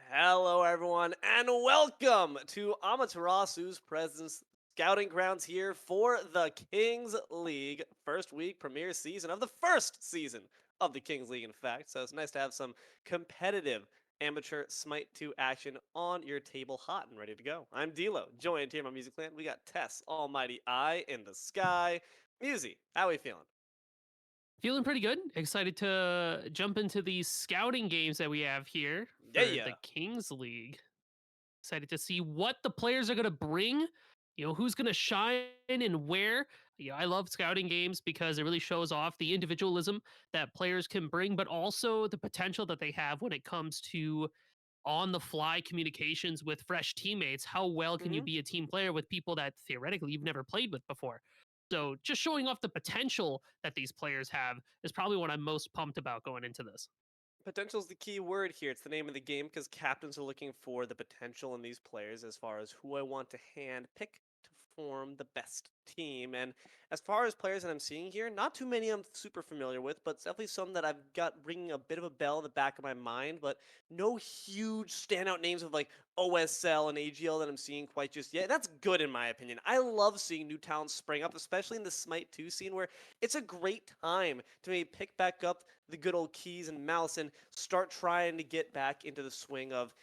Hello, everyone, and welcome to Amaterasu's Presence Scouting Grounds here for the Kings League first week premiere season of the first season of the Kings League, in fact. So it's nice to have some competitive amateur Smite 2 action on your table hot and ready to go. I'm D'Lo, joined here in my music clan. We got Tess, Almighty Eye in the sky. Musi, how we feeling? Feeling pretty good. Excited to jump into these scouting games that we have here Yeah, for the yeah. Kings League. Excited to see what the players are going to bring, who's going to shine and where. I love scouting games because it really shows off the individualism that players can bring, but also the potential that they have when it comes to on the fly communications with fresh teammates. How well can you Hmm. be a team player with people that theoretically you've never played with before? So just showing off the potential that these players have is probably what I'm most pumped about going into this. Potential is the key word here. It's the name of the game because captains are looking for the potential in these players as far as who I want to hand pick to form the best team. And as far as players that I'm seeing here, not too many I'm super familiar with, but definitely some that I've got ringing a bit of a bell in the back of my mind. But no huge standout names of like OSL and AGL that I'm seeing quite just yet. That's good in my opinion. I love seeing new talents spring up, especially in the Smite 2 scene where it's a great time to maybe pick back up the good old keys and mouse and start trying to get back into the swing of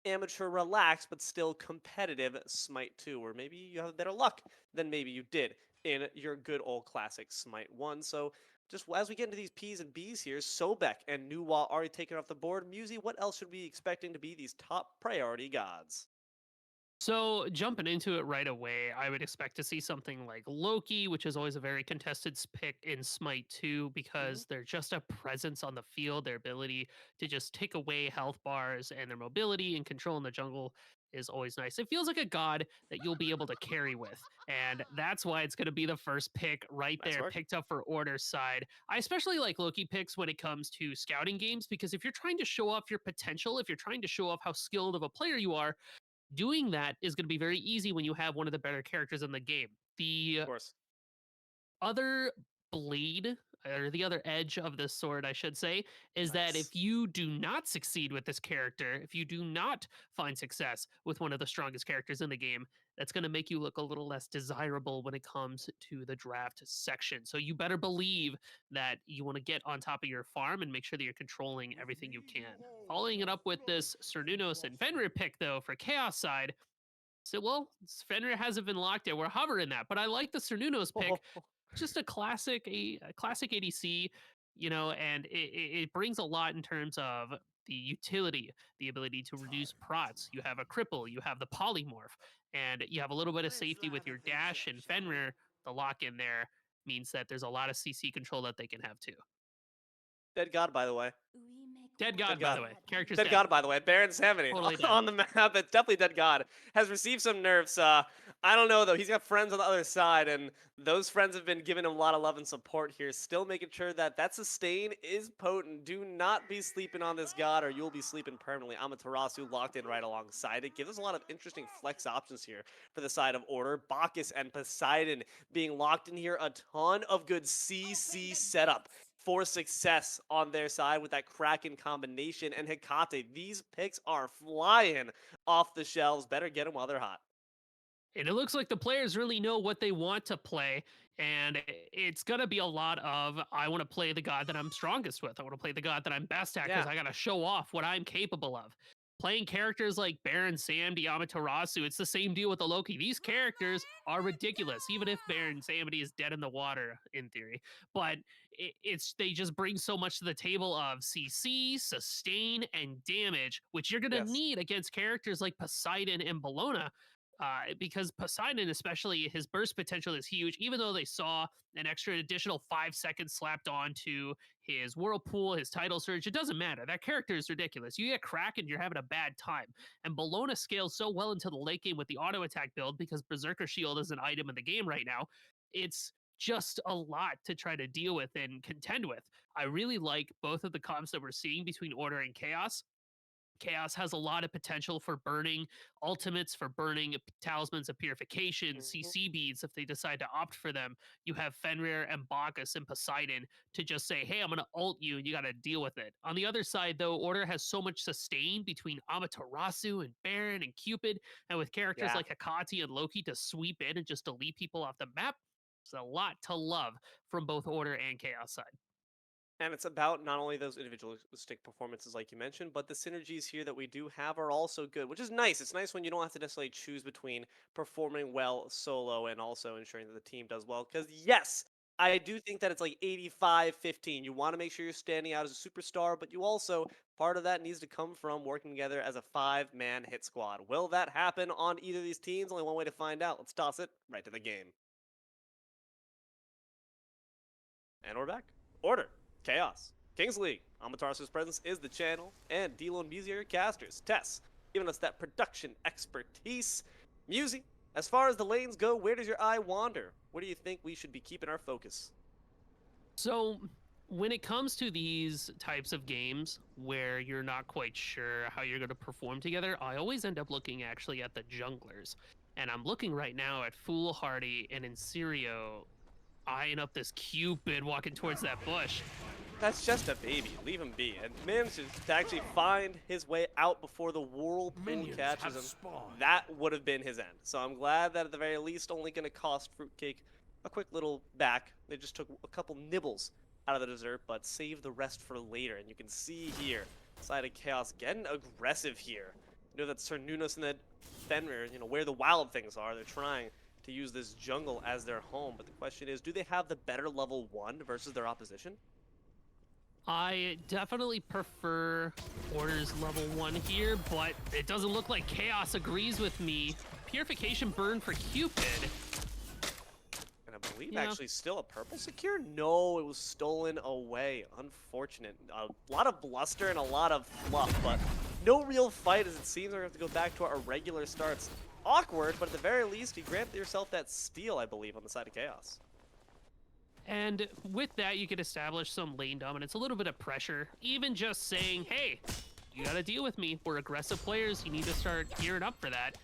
amateur relaxed but still competitive Smite 2, where maybe you have better luck than maybe you did in your good old classic Smite 1. So just as we get into these P's and B's here, Sobek and Nuwa already taken off the board. Musi, what else should we be expecting to be these top priority gods? So jumping into it right away, I would expect to see something like Loki, which is always a very contested pick in Smite 2 Hmm. because they're just a presence on the field. Their ability to just take away health bars and their mobility and control in the jungle is always nice. It feels like a god that you'll be able to carry with. And that's why it's going to be the first pick right Nice there, work. picked up for order side. I especially like Loki picks when it comes to scouting games because if you're trying to show off your potential, if you're trying to show off how skilled of a player you are, doing that is going to be very easy when you have one of the better characters in the game. Of The course. other blade or the other edge of this sword, I should say, is that Nice. if you do not succeed with this character, if you do not find success with one of the strongest characters in the game, that's going to make you look a little less desirable when it comes to the draft section. So you better believe that you want to get on top of your farm and make sure that you're controlling everything you can. Following it up with this Cernunos and Fenrir pick, though, for Chaos side, so, well, Fenrir hasn't been locked yet. We're hovering that, but I like the Cernunos pick. Just a classic ADC, and it brings a lot in terms of the utility, the ability to reduce prots. You have a cripple, you have the polymorph, and you have a little bit of safety with your dash and Fenrir. The lock in there means that there's a lot of CC control that they can have too. Dead God, by the way. Dead Dead God, by God. the way. Character's Dead dead. God, by the way. Baron Samedi Totally dead. on the map. It's definitely Dead God. Has received some nerfs. I don't know, though. He's got friends on the other side, and those friends have been giving him a lot of love and support here. Still making sure that that sustain is potent. Do not be sleeping on this God, or you'll be sleeping permanently. Amaterasu locked in right alongside it. Gives us a lot of interesting flex options here for the side of Order. Bacchus and Poseidon being locked in here. A ton of good CC setup for success on their side with that Kraken combination and Hecate. These picks are flying off the shelves. Better get them while they're hot. And it looks like the players really know what they want to play. And it's going to be a lot of, I want to play the god that I'm strongest with. I want to play the god that I'm best at because Yeah. I got to show off what I'm capable of. Playing characters like Baron Sam, Amaterasu, it's the same deal with the Loki. These characters are ridiculous, even if Baron Samedi is dead in the water, in theory. But they just bring so much to the table of CC, sustain, and damage, which you're going to Yes. need against characters like Poseidon and Bologna, because Poseidon, especially his burst potential is huge. Even though they saw an extra additional 5 seconds slapped onto his whirlpool, his title surge, it doesn't matter. That character is ridiculous. You get Kraken, you're having a bad time. And Bologna scales so well into the late game with the auto attack build because Berserker Shield is an item in the game right now. It's just a lot to try to deal with and contend with. I really like both of the comps that we're seeing between Order and Chaos. Chaos has a lot of potential for burning ultimates, for burning talismans of purification, Mhm. CC beads if they decide to opt for them. You have Fenrir and Bacchus and Poseidon to just say, hey, I'm going to ult you and you got to deal with it. On the other side, though, Order has so much sustain between Amaterasu and Baron and Cupid, and with characters Yeah. like Hekate and Loki to sweep in and just delete people off the map. There's a lot to love from both Order and Chaos side. And it's about not only those individualistic performances, like you mentioned, but the synergies here that we do have are also good, which is nice. It's nice when you don't have to necessarily choose between performing well solo and also ensuring that the team does well. Because, yes, I do think that it's like 85-15. You want to make sure you're standing out as a superstar, but you also, part of that needs to come from working together as a five-man hit squad. Will that happen on either of these teams? Only one way to find out. Let's toss it right to the game. And we're back. Order. Chaos. Kings League. Amaterasu's presence is the channel, and Dilo and Musi are your casters. Tess, giving us that production expertise. Musi, as far as the lanes go, where does your eye wander? Where do you think we should be keeping our focus? So, when it comes to these types of games where you're not quite sure how you're going to perform together, I always end up looking actually at the junglers. And I'm looking right now at Foolhardy and Insirio eyeing up this Cupid walking towards that bush. That's just a baby. Leave him be. And manages to actually find his way out before the whirlpool Minions catches have him. spawned. That would have been his end. So I'm glad that at the very least only going to cost Fruitcake a quick little back. They just took a couple nibbles out of the dessert, but save the rest for later. And you can see here, Side of Chaos getting aggressive here. You know that Sir Nunos and that Fenrir, where the wild things are. They're trying to use this jungle as their home. But the question is, do they have the better level 1 versus their opposition? I definitely prefer Order's level 1 here, but it doesn't look like Chaos agrees with me. Purification burn for Cupid. And I believe Yeah. actually still a purple secure? No, it was stolen away. Unfortunate. A lot of bluster and a lot of fluff, but no real fight as it seems we're going to have to go back to our regular starts. Awkward, but at the very least, you grant yourself that steal, I believe, on the side of Chaos. And with that, you could establish some lane dominance, a little bit of pressure. Even just saying, hey, you got to deal with me. We're aggressive players. You need to start gearing up for that.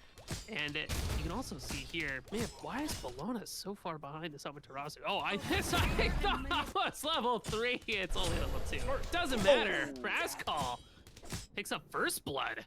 And you can also see here, man, why is Bologna so far behind this Amaterasu? Oh, I thought it was level 3. It's only level 2. Doesn't matter. Oh. Rascal picks up first blood.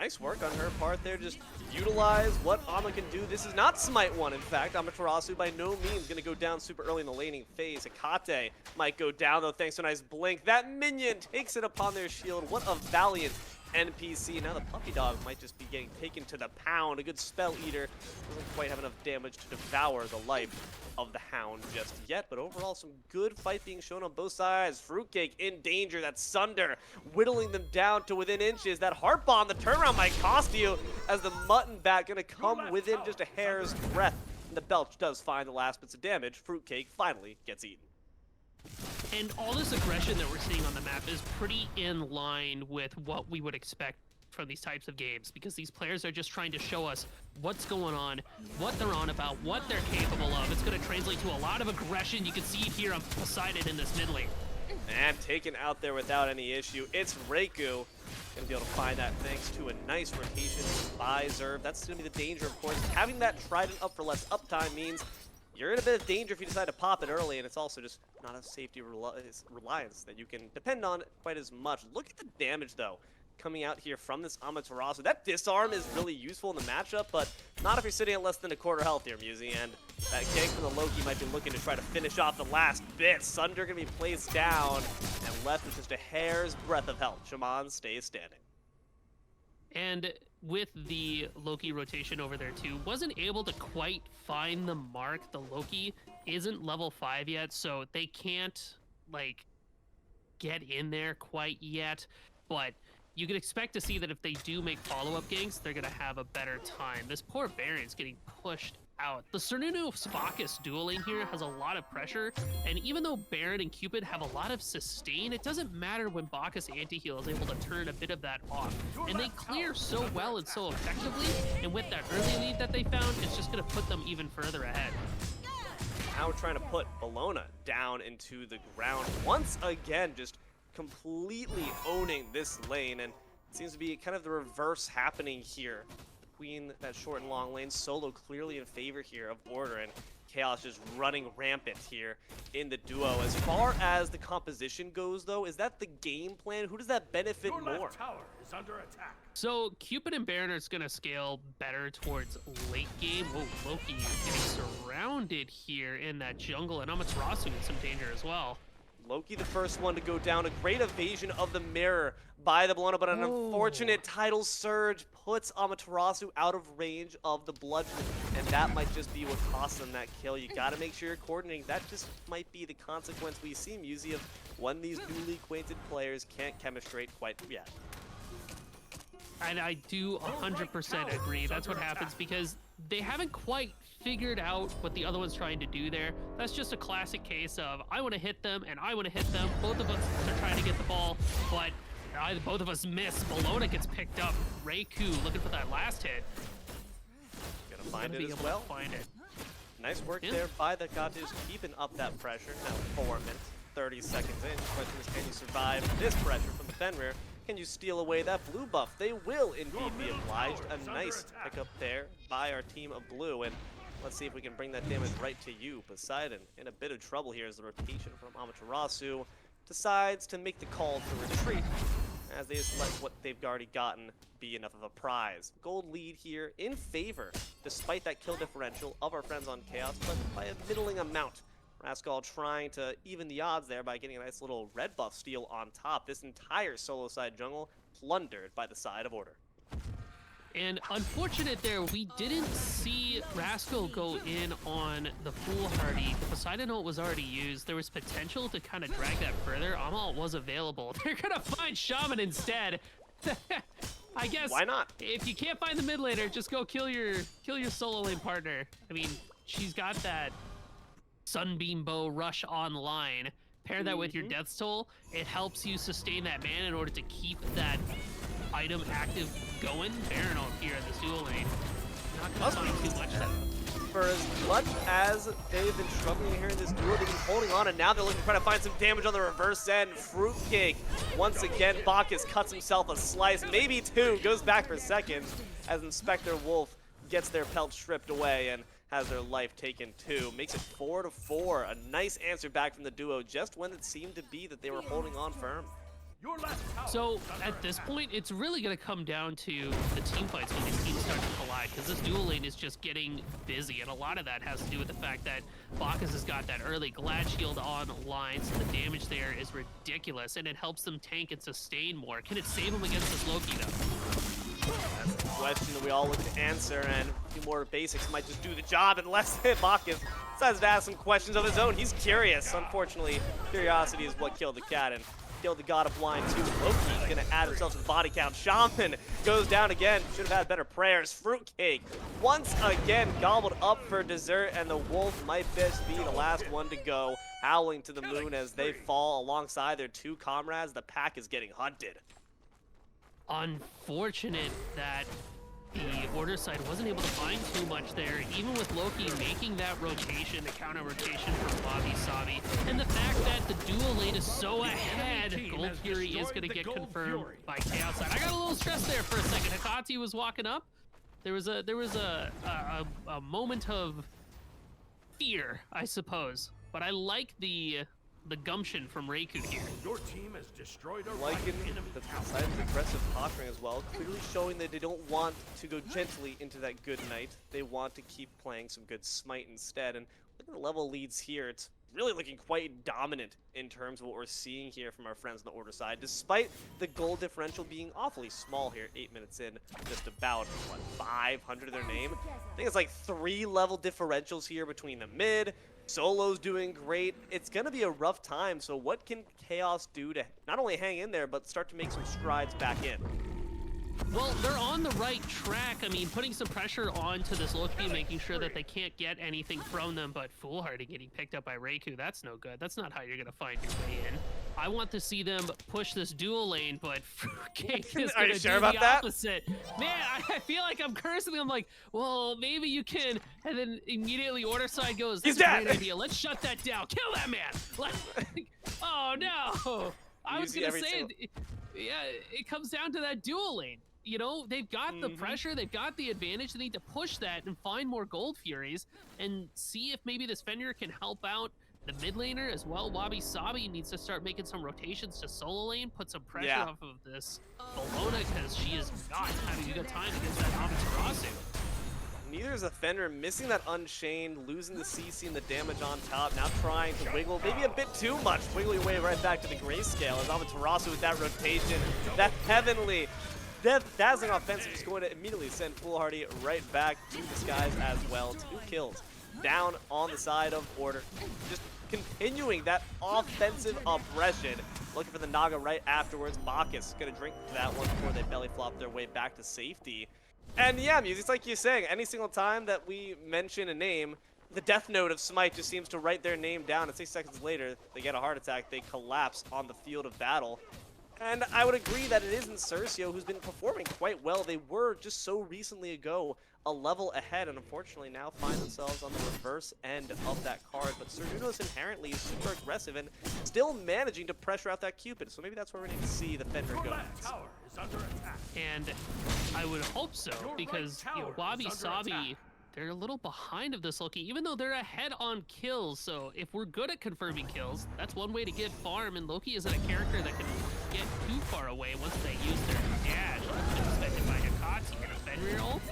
Nice work on her part there. Just utilize what Ama can do. This is not Smite 1, in fact. Amaterasu by no means going to go down super early in the laning phase. Hekate might go down, though, thanks to a nice blink. That minion takes it upon their shield. What a valiant NPC. Now the puppy dog might just be getting taken to the pound. A good spell eater doesn't quite have enough damage to devour the life of the hound just yet, but overall some good fight being shown on both sides. Fruitcake in danger. That Sunder whittling them down to within inches. That heart bomb, the turnaround might cost you as the mutton bat gonna come within just a hair's breadth. And the belch does find the last bits of damage. Fruitcake finally gets eaten. And all this aggression that we're seeing on the map is pretty in line with what we would expect from these types of games, because these players are just trying to show us what's going on, what they're on about, what they're capable of. It's going to translate to a lot of aggression. You can see it here on Poseidon in this mid lane. And taken out there without any issue. It's Reiku. Gonna be able to find that thanks to a nice rotation by Zerv. That's gonna be the danger, of course. Having that Trident up for less uptime means you're in a bit of danger if you decide to pop it early, and it's also just not a safety reliance that you can depend on quite as much. Look at the damage, though, coming out here from this Amaterasu. That disarm is really useful in the matchup, but not if you're sitting at less than a quarter health here, Musi. And that gank from the Loki might be looking to try to finish off the last bit. Sunder gonna be placed down and left with just a hair's breadth of health. Shaman stays standing. And with the Loki rotation over there too, wasn't able to quite find the mark. The Loki isn't level 5 yet, so they can't like get in there quite yet. But you can expect to see that if they do make follow-up ganks, they're gonna have a better time. This poor Baron's getting pushed out. The Cernunno Bacchus dueling here has a lot of pressure, and even though Baron and Cupid have a lot of sustain, it doesn't matter when Bacchus anti-heal is able to turn a bit of that off. And they clear so well and so effectively, and with that early lead that they found, it's just gonna put them even further ahead. Now we're trying to put Bologna down into the ground once again, just completely owning this lane. And Seems to be kind of the reverse happening here between that short and long lane. Solo clearly in favor here of Order, and Chaos just running rampant here in the duo. As far as the composition goes, though, is that the game plan? Who does that benefit Your more? left tower is under attack. So Cupid and Baron are going to scale better towards late game. Whoa, Loki getting surrounded here in that jungle, and Amaterasu in some danger as well. Loki the first one to go down. A great evasion of the mirror by the Bologna, but an unfortunate tidal surge puts Amaterasu out of range of the bludgeon, and that might just be what costs them that kill. You gotta make sure you're coordinating. That just might be the consequence we see, Musi, of when these newly acquainted players can't chemistrate quite yet. And I do 100% agree. That's what happens because they haven't quite figured out what the other one's trying to do there. That's just a classic case of I want to hit them and I want to hit them. Both of us are trying to get the ball, but both of us miss. Bologna gets picked up. Reiku looking for that last hit. Gonna find it as well. Find it. Nice work there by the Gatos, keeping up that pressure. Now 4 minutes, 30 seconds in. Question is, can you survive this pressure from the Fenrir? Can you steal away that blue buff? They will indeed be obliged. A nice pickup there by our team of blue. And let's see if we can bring that damage right to you. Poseidon in a bit of trouble here as the rotation from Amaterasu decides to make the call to retreat, as they just let what they've already gotten be enough of a prize. Gold lead here in favor, despite that kill differential of our friends on Chaos, but by a middling amount. Rascal trying to even the odds there by getting a nice little red buff steal on top. This entire solo side jungle plundered by the side of Order. And unfortunate there, we didn't see Rascal go in on the Foolhardy. The Poseidon ult was already used. There was potential to kind of drag that further. Ult was available. They're gonna find Shaman instead. I guess. Why not? If you can't find the mid laner, just go kill your solo lane partner. I mean, she's got that Sunbeam Bow rush online. Pair that with your Death's Toll, it helps you sustain that mana in order to keep that item active going. Baron out here in this dual lane. Not gonna find too much though. For as much as they've been struggling here in this duel, they've been holding on, and now they're looking to try to find some damage on the reverse end. Fruitcake, once again, Bacchus cuts himself a slice, maybe two, goes back for second, as Inspector Wolf gets their pelt stripped away and has their life taken too. Makes it 4-4. A nice answer back from the duo just when it seemed to be that they were holding on firm. So at this point, it's really going to come down to the team fights when these teams start to collide, because this dual lane is just getting busy, and a lot of that has to do with the fact that Bacchus has got that early Glad Shield online, so the damage there is ridiculous, and it helps them tank and sustain more. Can it save them against this Loki, though? That's the question that we all look to answer, and a few more basics might just do the job unless Bacchus decides to ask some questions of his own. He's curious. Unfortunately, curiosity is what killed the cat, and killed the God of Blind too. Loki's gonna add himself to the body count. Shaman goes down again. Should have had better prayers. Fruitcake once again gobbled up for dessert, and the wolf might best be the last one to go. Howling to the moon as they fall alongside their two comrades. The pack is getting hunted. Unfortunate that the Order side wasn't able to find too much there, even with Loki making that rotation, the counter rotation from Wabi Sabi, and the fact that the dual lane is so ahead. Gold Fury is going to get confirmed by Chaos side. I got a little stressed there for a second. Hikati was walking up. There was a moment of fear, I suppose, but I like the gumption from Reiku here. Your team has destroyed a Liking the Poseidon's aggressive posturing as well, clearly showing that they don't want to go gently into that good night. They want to keep playing some good smite instead. And look at the level leads here. It's really looking quite dominant in terms of what we're seeing here from our friends on the Order side, despite the gold differential being awfully small here. 8 minutes in, just about, what, 500 of their name? I think it's like 3 level differentials here between the mid. Solo's doing great. It's going to be a rough time, so what can Chaos do to not only hang in there, but start to make some strides back in? Well, they're on the right track. I mean, putting some pressure onto this Loki, making sure that they can't get anything from them, but Foolhardy getting picked up by Reiku, that's no good. That's not how you're going to find your way in. I want to see them push this dual lane, but Fruitcake is going to do the opposite. Man, I feel like I'm cursing them. I'm like, well, maybe you can. And then immediately Order side goes, that's a great idea. Let's shut that down. Kill that man. Oh, no. I was going to say, Yeah, it comes down to that dual lane. You know, they've got the Mhm. pressure, they've got the advantage. They need to push that and find more Gold Furies and see if maybe this Fenrir can help out the mid laner as well. Wabi Sabi needs to start making some rotations to solo lane, put some pressure Yeah. off of this Bologna because she is not having a good time against that Amaterasu. Neither is Offender, missing that Unchained, losing the CC and the damage on top, now trying to wiggle, maybe a bit too much, wiggle your way right back to the grayscale as Amaterasu with that rotation, that heavenly, dazzling offensive is going to immediately send Foolhardy right back to the skies as well. 2 kills down on the side of Order, just continuing that offensive aggression. Looking for the Naga right afterwards. Bacchus gonna drink that one before they belly flop their way back to safety. And yeah, Music's like you're saying, any single time that we mention a name, the death note of Smite just seems to write their name down, and 6 seconds later, they get a heart attack, they collapse on the field of battle. And I would agree that it isn't Cercio who's been performing quite well. They were just so recently ago a level ahead, and unfortunately now find themselves on the reverse end of that card. But Cernunos inherently is super aggressive and still managing to pressure out that Cupid. So maybe that's where we're going to see the Fender Your go. left tower is under attack. And I would hope so, Your right because you know, tower Wabi is under Sabi, attack. they're a little behind of this Loki, even though they're ahead on kills. So if we're good at confirming kills, that's one way to get farm. And Loki isn't a character that can get too far away once they use their dash. Expected by Hikati here. Fenrir ult.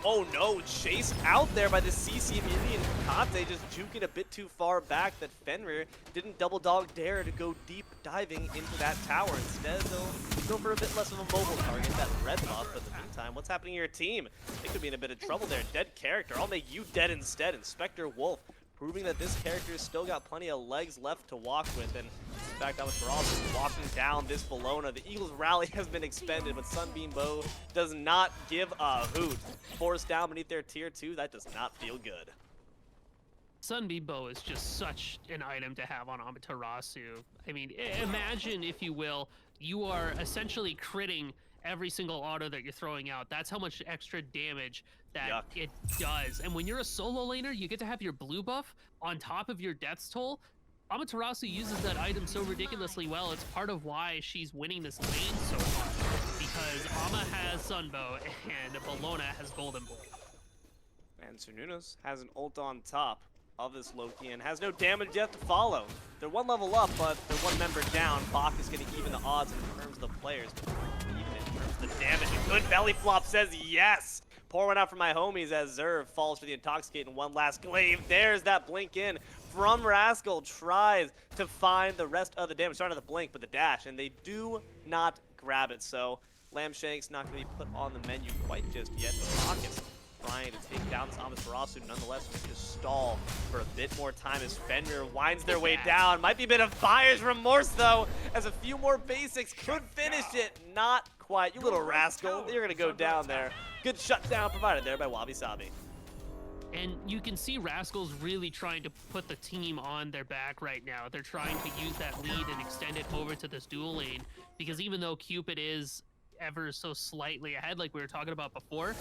Oh no, chased out there by the CC immunity, and Kate just juking a bit too far back that Fenrir didn't double dog dare to go deep diving into that tower. Instead, they'll go for a bit less of a mobile target, that red buff. But in the meantime, what's happening to your team? They could be in a bit of trouble there. Dead character, I'll make you dead instead. Inspector Wolf, proving that this character's still got plenty of legs left to walk with. And in fact, Amaterasu walking down this Bologna. The Eagles' rally has been expended, but Sunbeam Bow does not give a hoot. Forced down beneath their tier 2, that does not feel good. Sunbeam Bow is just such an item to have on Amaterasu. I mean, imagine, if you will, you are essentially critting every single auto that you're throwing out. That's how much extra damage that Yuck. it does. And when you're a solo laner, you get to have your blue buff on top of your Death's Toll. Amaterasu uses that item so ridiculously well. It's part of why she's winning this lane so much, because Ama has Sunbow and Bologna has Golden Boy. And Cernunos has an ult on top of this Loki and has no damage yet to follow. They're 1 level up, but they're 1 member down. Bach is going to even the odds in terms of the players, but even in terms of the damage. A good belly flop says yes. Pour one out for my homies as Zerv falls for the Intoxicate in one last glaive. There's that blink in from Rascal. Tries to find the rest of the damage. Starting at the blink, but the dash, and they do not grab it. So Lambshank's not going to be put on the menu quite just yet. But Bacchus trying to take down this Amaterasu, nonetheless, we just stall for a bit more time as Fenrir winds their way down. Might be a bit of buyer's remorse, though, as a few more basics could finish it. Not quite. You little rascal. You're going to go down there. Good shutdown provided there by Wabi Sabi. And you can see Rascal's really trying to put the team on their back right now. They're trying to use that lead and extend it over to this dual lane, because even though Cupid is ever so slightly ahead, like we were talking about before,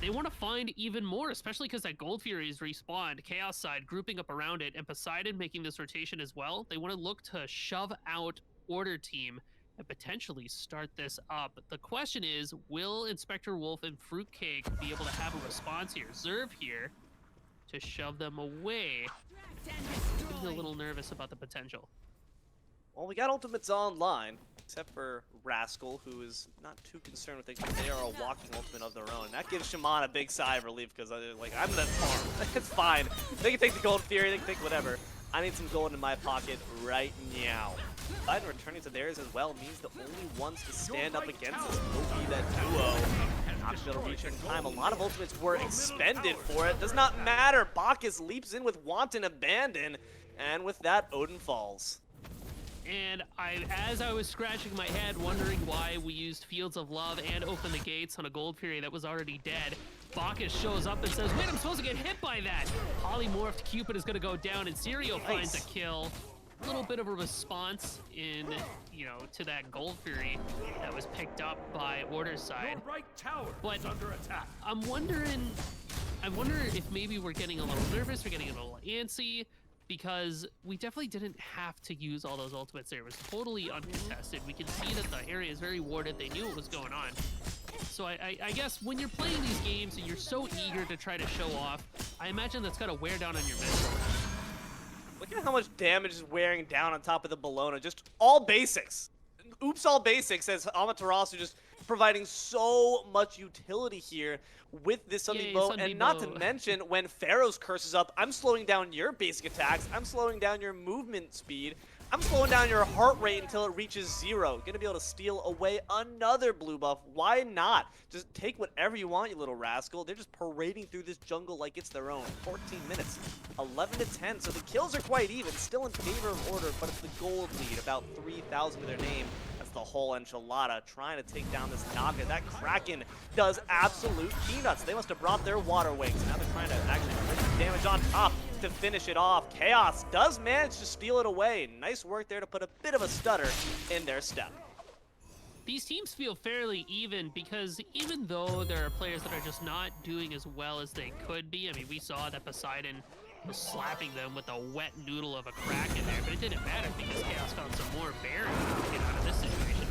they want to find even more, especially because that Gold Fury is respawned, Chaos side grouping up around it, and Poseidon making this rotation as well. They want to look to shove out Order Team and potentially start this up. The question is, will Inspector Wolf and Fruitcake be able to have a response here? Zerv here to shove them away. I'm a little nervous about the potential. Well, we got ultimates online, except for Rascal, who is not too concerned with it because they are a walking ultimate of their own. That gives Shaman a big sigh of relief because, like, I'm the farm. It's fine. They can take the Gold Fury, they can take whatever. I need some gold in my pocket right now. Biden returning to theirs as well means the only ones to stand up against this will be that duo. Not going to reach in time. A lot of ultimates were expended for it. Does not matter. Bacchus leaps in with Wanton Abandon, and with that, Odin falls. And as I was scratching my head, wondering why we used Fields of Love and Open the Gates on a Gold Fury that was already dead, Bacchus shows up and says, wait, I'm supposed to get hit by that. Polymorphed Cupid is going to go down, and Sirio finds a kill. A little bit of a response in, to that Gold Fury that was picked up by Order side. Your right tower But is under attack. I wonder if maybe we're getting a little nervous, we're getting a little antsy. because we definitely didn't have to use all those ultimates there. It was totally uncontested. We can see that the area is very warded. They knew what was going on. So I guess when you're playing these games and you're so eager to try to show off, I imagine that's gotta wear down on your mental. Look at how much damage is wearing down on top of the Bologna. Just all basics. Oops, all basics, as Amaterasu just providing so much utility here with this Sunday Yay, Bow. Sunday And not to Bow. mention, when Pharaoh's curse is up, I'm slowing down your basic attacks. I'm slowing down your movement speed. I'm slowing down your heart rate until it reaches 0. Gonna be able to steal away another blue buff. Why not? Just take whatever you want, you little rascal. They're just parading through this jungle like it's their own. 14 minutes, 11 to 10. So the kills are quite even, still in favor of Order, but it's the gold lead, about 3,000 to their name. That's the whole enchilada trying to take down this Naga. That Kraken does absolute peanuts. They must have brought their water wings. Now they're trying to actually bring some damage on top to finish it off. Chaos does manage to steal it away. Nice work there to put a bit of a stutter in their step. These teams feel fairly even because even though there are players that are just not doing as well as they could be, I mean, we saw that Poseidon was slapping them with a wet noodle of a Kraken there, but it didn't matter because Chaos found some more barriers to get out of this situation.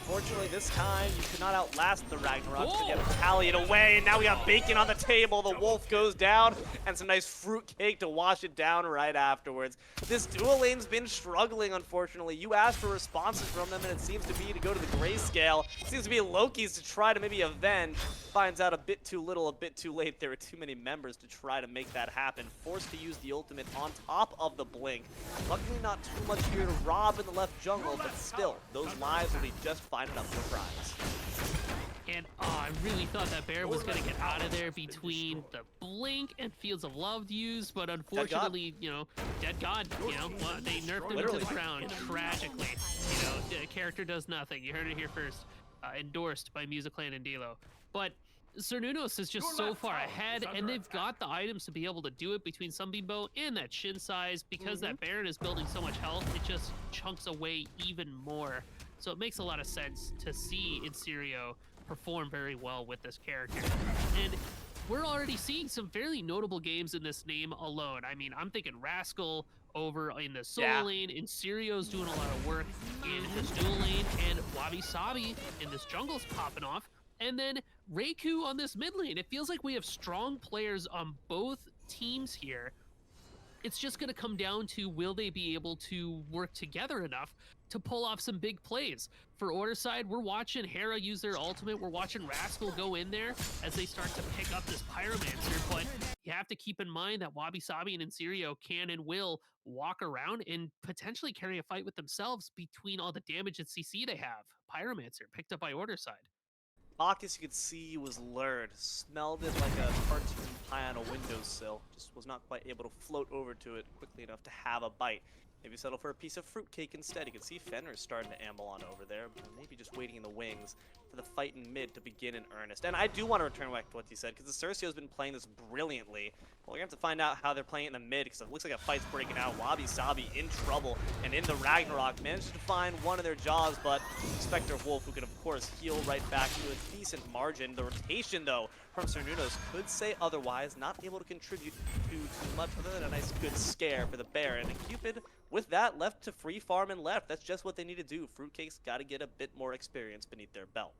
Unfortunately, this time, you could not outlast the Ragnarok. So you Whoa. have to tally it away, and now we got bacon on the table. The wolf goes down, and some nice fruit cake to wash it down right afterwards. This dual lane's been struggling, unfortunately. You asked for responses from them, and it seems to be to go to the grayscale. It seems to be Loki's to try to maybe avenge. Finds out a bit too little, a bit too late. There were too many members to try to make that happen. Forced to use the ultimate on top of the blink. Luckily, not too much here to rob in the left jungle, but still, those lives will be just fine enough for prize. And I really thought that bear was going to get out of there between the blink and Fields of Love used, but unfortunately, you know, Dead God, you know, well, they nerfed him into the ground tragically. You know, the character does nothing. You heard it here first. Endorsed by Musicland and Dilo. But Cernunos is just so far ahead, and they've got the items to be able to do it between Sunbeam Bow and that Shin size. Because that Baron is building so much health, it just chunks away even more. So it makes a lot of sense to see Inserio perform very well with this character. And we're already seeing some fairly notable games in this name alone. I mean, I'm thinking Rascal over in the solo lane, Inserio's doing a lot of work in his dual lane, and Wabi Sabi in this jungle's popping off. And then Reiku on this mid lane. It feels like we have strong players on both teams here. It's just going to come down to, will they be able to work together enough to pull off some big plays? For Order side, we're watching Hera use their ultimate. We're watching Rascal go in there as they start to pick up this Pyromancer. But you have to keep in mind that Wabi Sabi and Inserio can and will walk around and potentially carry a fight with themselves between all the damage and CC they have. Pyromancer picked up by Order side. Bacchus, you could see, was lured. Smelled it like a cartoon pie on a windowsill. Just was not quite able to float over to it quickly enough to have a bite. Maybe settle for a piece of fruitcake instead. You can see Fenrir's starting to amble on over there, but maybe just waiting in the wings for the fight in mid to begin in earnest. And I do want to return back to what you said, because the Cercio's been playing this brilliantly. Well, we're going to have to find out how they're playing it in the mid, because it looks like a fight's breaking out. Wabi Sabi in trouble, and in the Ragnarok manages to find one of their jobs, but Spectre Wolf, who can of course heal right back to a decent margin. The rotation, though, from Cernunos could say otherwise, not able to contribute to too much other than a nice good scare for the Baron. And Cupid, with that, left to free farm and left. That's just what they need to do. Fruitcake's got to get a bit more experience beneath their belt.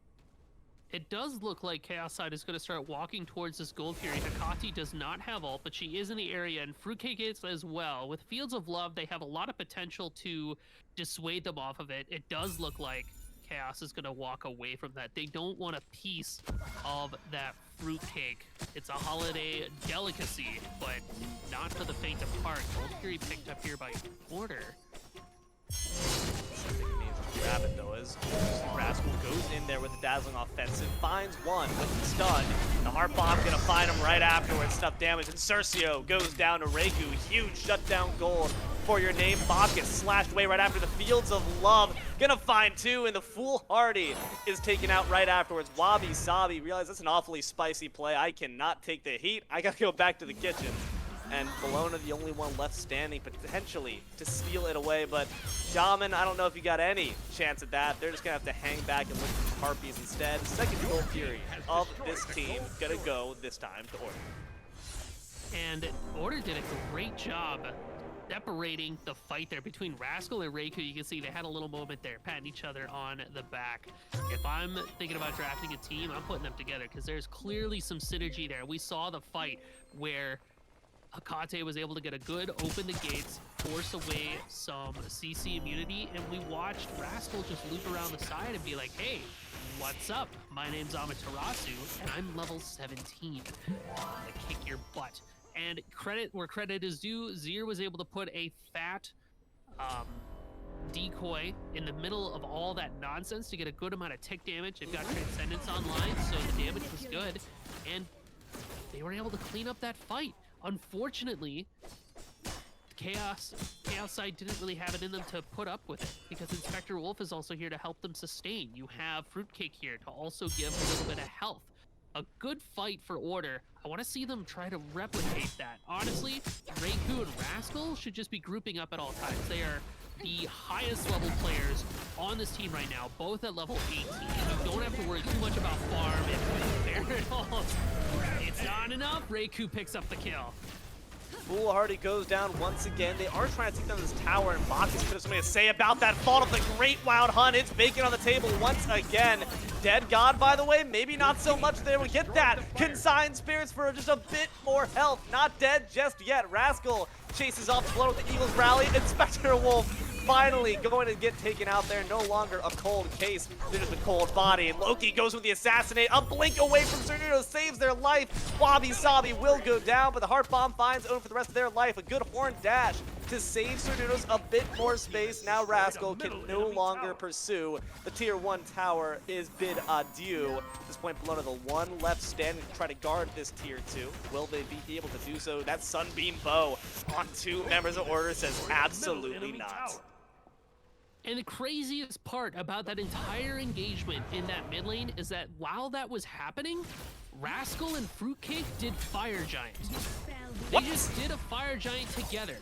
It does look like Chaos side is going to start walking towards this Gold Fury. Hikati does not have ult, but she is in the area, and Fruitcake is as well. With Fields of Love, they have a lot of potential to dissuade them off of it. It does look like Chaos is going to walk away from that. They don't want a piece of that fruitcake. It's a holiday delicacy, but not for the faint of heart. Gold Fury picked up here by Order. Grab it though, as Rascal goes in there with the dazzling offensive, finds one with the stun. The heart bomb gonna find him right afterwards, stuff damage, and Cercio goes down to Reiku. Huge shutdown gold for your name. Bacchus slashed away right after the Fields of Love. Gonna find two, and the Foolhardy is taken out right afterwards. Wabi Sabi realize that's an awfully spicy play. I cannot take the heat. I gotta go back to the kitchen. And Bologna, the only one left standing, potentially, to steal it away. But Shaman, I don't know if you got any chance at that. They're just going to have to hang back and look for Harpies instead. Second Gold Fury of this team, going to go this time to Order. And Order did a great job separating the fight there between Rascal and Reiku. You can see they had a little moment there, patting each other on the back. If I'm thinking about drafting a team, I'm putting them together because there's clearly some synergy there. We saw the fight where Hakate was able to get a good open the gates, force away some CC immunity, and we watched Rascal just loop around the side and be like, hey, what's up? My name's Amaterasu, and I'm level 17. I'm gonna kick your butt. And credit where credit is due, Zir was able to put a fat um, decoy in the middle of all that nonsense to get a good amount of tick damage. They've got Transcendence online, so the damage was good. And they were able to clean up that fight. Unfortunately, Chaos side didn't really have it in them to put up with it because Inspector Wolf is also here to help them sustain. You have Fruitcake here to also give a little bit of health. A good fight for Order. I want to see them try to replicate that. Honestly, Reiku and Rascal should just be grouping up at all times. They are the highest level players on this team right now, both at level 18. You don't have to worry too much about farm and barrels. It's not enough. Reiku picks up the kill. Foolhardy goes down once again. They are trying to take down this tower, and Bacchus could have something to say about that. Fault of the Great Wild Hunt. It's Bacon on the table once again. Dead God, by the way, maybe not so much. They will get that. Consigned Spirits for just a bit more health. Not dead just yet. Rascal chases off Blood with the Eagles rally. Inspector Wolf finally going to get taken out there. No longer a cold case, they're just a cold body. Loki goes with the assassinate. A blink away from Cernudo saves their life. Wabi Sabi will go down, but the Heart Bomb finds Owen for the rest of their life. A good horn dash to save Cernudo's a bit more space. Now Rascal can no longer pursue. The tier 1 tower is bid adieu. At this point, Bologna, the one left standing to try to guard this tier 2. Will they be able to do so? That Sunbeam Bow on 2 members of Order says absolutely not. And the craziest part about that entire engagement in that mid lane is that while that was happening, Rascal and Fruitcake did Fire Giant. They just did a Fire Giant together.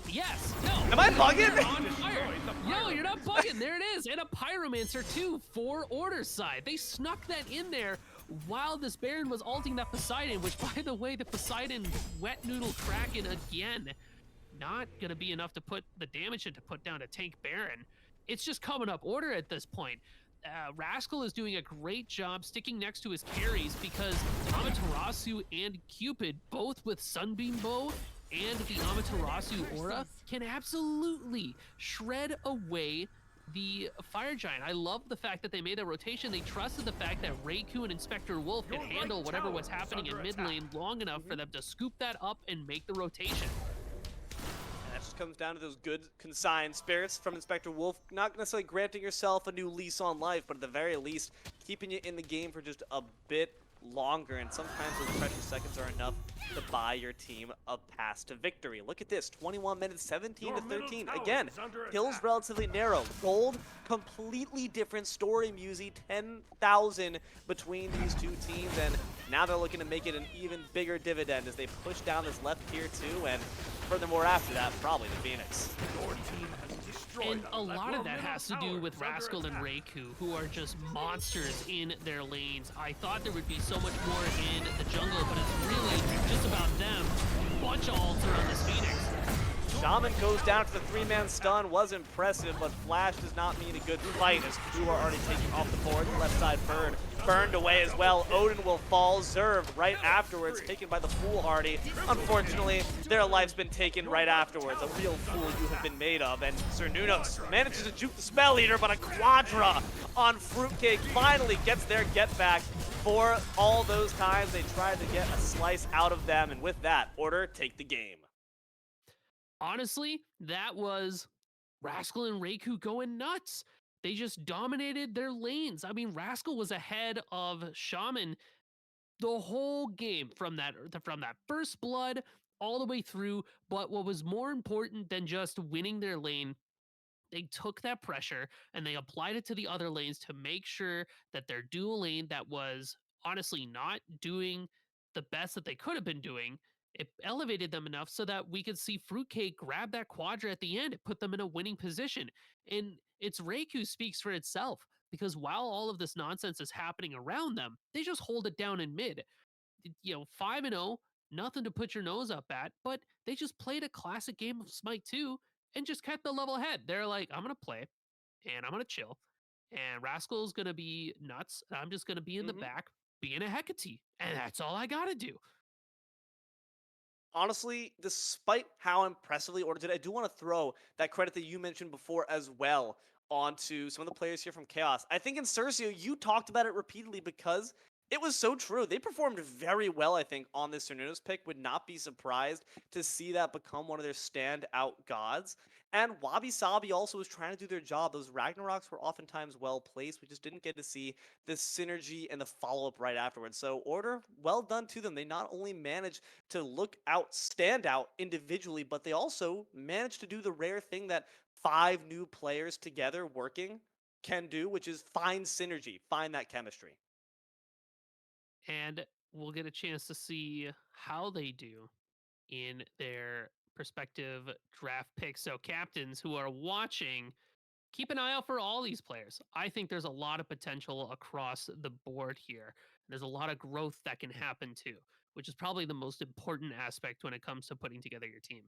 Yes, no. Am I bugging? On fire. Yo, you're not bugging. There it is. And a Pyromancer too for Order side. They snuck that in there while this Baron was ulting that Poseidon, which by the way, the Poseidon wet noodle Kraken again. Not gonna be enough to put the damage in to put down a tank Baron. It's just coming up Order at this point. Rascal is doing a great job sticking next to his carries because Amaterasu and Cupid, both with Sunbeam Bow and the Amaterasu Aura, can absolutely shred away the Fire Giant. I love the fact that they made that rotation. They trusted the fact that Reiku and Inspector Wolf could handle whatever was happening in mid lane long enough for them to scoop that up and make the rotation. That just comes down to those good consigned spirits from Inspector Wolf, not necessarily granting yourself a new lease on life, but at the very least, keeping you in the game for just a bit longer, and sometimes those precious seconds are enough to buy your team a pass to victory. Look at this, 21 minutes, 17 to 13. Again, kills relatively narrow. Gold, completely different story, Musi, 10,000 between these two teams, and now they're looking to make it an even bigger dividend as they push down this left tier 2, and furthermore after that, probably the Phoenix. And a lot of that has to do with Rascal and Reiku, who are just monsters in their lanes. I thought there would be so much more in the jungle, but it's really just about them. Bunch of ults around this Phoenix. Shaman goes down to the 3-man stun, was impressive, but Flash does not mean a good fight as two are already taking off the board. The left side burned away as well. Odin will fall, Zerv right afterwards, taken by the Foolhardy. Unfortunately, their life's been taken right afterwards. A real fool you have been made of, and Cernudos manages to juke the Spell Eater, but a Quadra on Fruitcake finally gets their get back. For all those times they tried to get a slice out of them, and with that, Order take the game. Honestly, that was Rascal and Reiku going nuts. They just dominated their lanes. I mean, Rascal was ahead of Shaman the whole game from that first blood all the way through. But what was more important than just winning their lane, they took that pressure and they applied it to the other lanes to make sure that their dual lane that was honestly not doing the best that they could have been doing, it elevated them enough so that we could see Fruitcake grab that quadra at the end. It put them in a winning position. And it's Reiku speaks for itself because while all of this nonsense is happening around them, they just hold it down in mid. 5-0, Nothing to put your nose up at, but they just played a classic game of Smite 2 and just kept the level head. They're like, I'm going to play and I'm going to chill. And Rascal's going to be nuts. I'm just going to be in the Hmm. back being a Hecate. And that's all I got to do. Honestly, despite how impressively ordered it, I do want to throw that credit that you mentioned before as well onto some of the players here from Chaos. I think in Cercio, you talked about it repeatedly because it was so true. They performed very well, I think, on this Cernunos pick. Would not be surprised to see that become one of their standout gods. And Wabi Sabi also was trying to do their job. Those Ragnaroks were oftentimes well placed. We just didn't get to see the synergy and the follow up right afterwards. So, Order, well done to them. They not only managed to look out, stand out individually, but they also managed to do the rare thing that five new players together working can do, which is find synergy, find that chemistry. And we'll get a chance to see how they do in their prospective draft picks. So, captains who are watching, keep an eye out for all these players. I think there's a lot of potential across the board here. There's a lot of growth that can happen too, which is probably the most important aspect when it comes to putting together your team.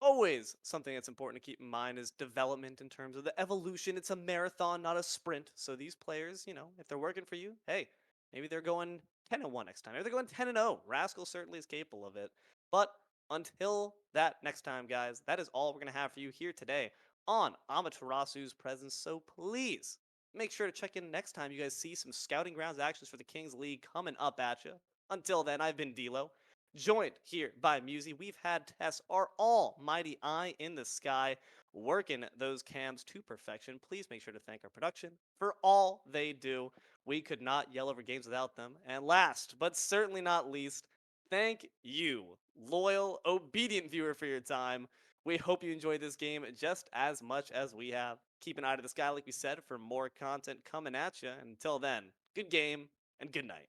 Always something that's important to keep in mind is development in terms of the evolution. It's a marathon, not a sprint. So these players, if they're working for you, hey, maybe they're going 10-1 next time. Maybe they're going 10-0. Rascal certainly is capable of it. But until that next time, guys, that is all we're going to have for you here today on Amaterasu's presence. So please make sure to check in next time you guys see some Scouting Grounds actions for the Kings League coming up at you. Until then, I've been D'Lo, joined here by Musi. We've had Tess, our almighty eye in the sky, working those cams to perfection. Please make sure to thank our production for all they do. We could not yell over games without them. And last, but certainly not least, thank you, loyal, obedient viewer, for your time. We hope you enjoyed this game just as much as we have. Keep an eye to the sky, like we said, for more content coming at you. Until then, good game and good night.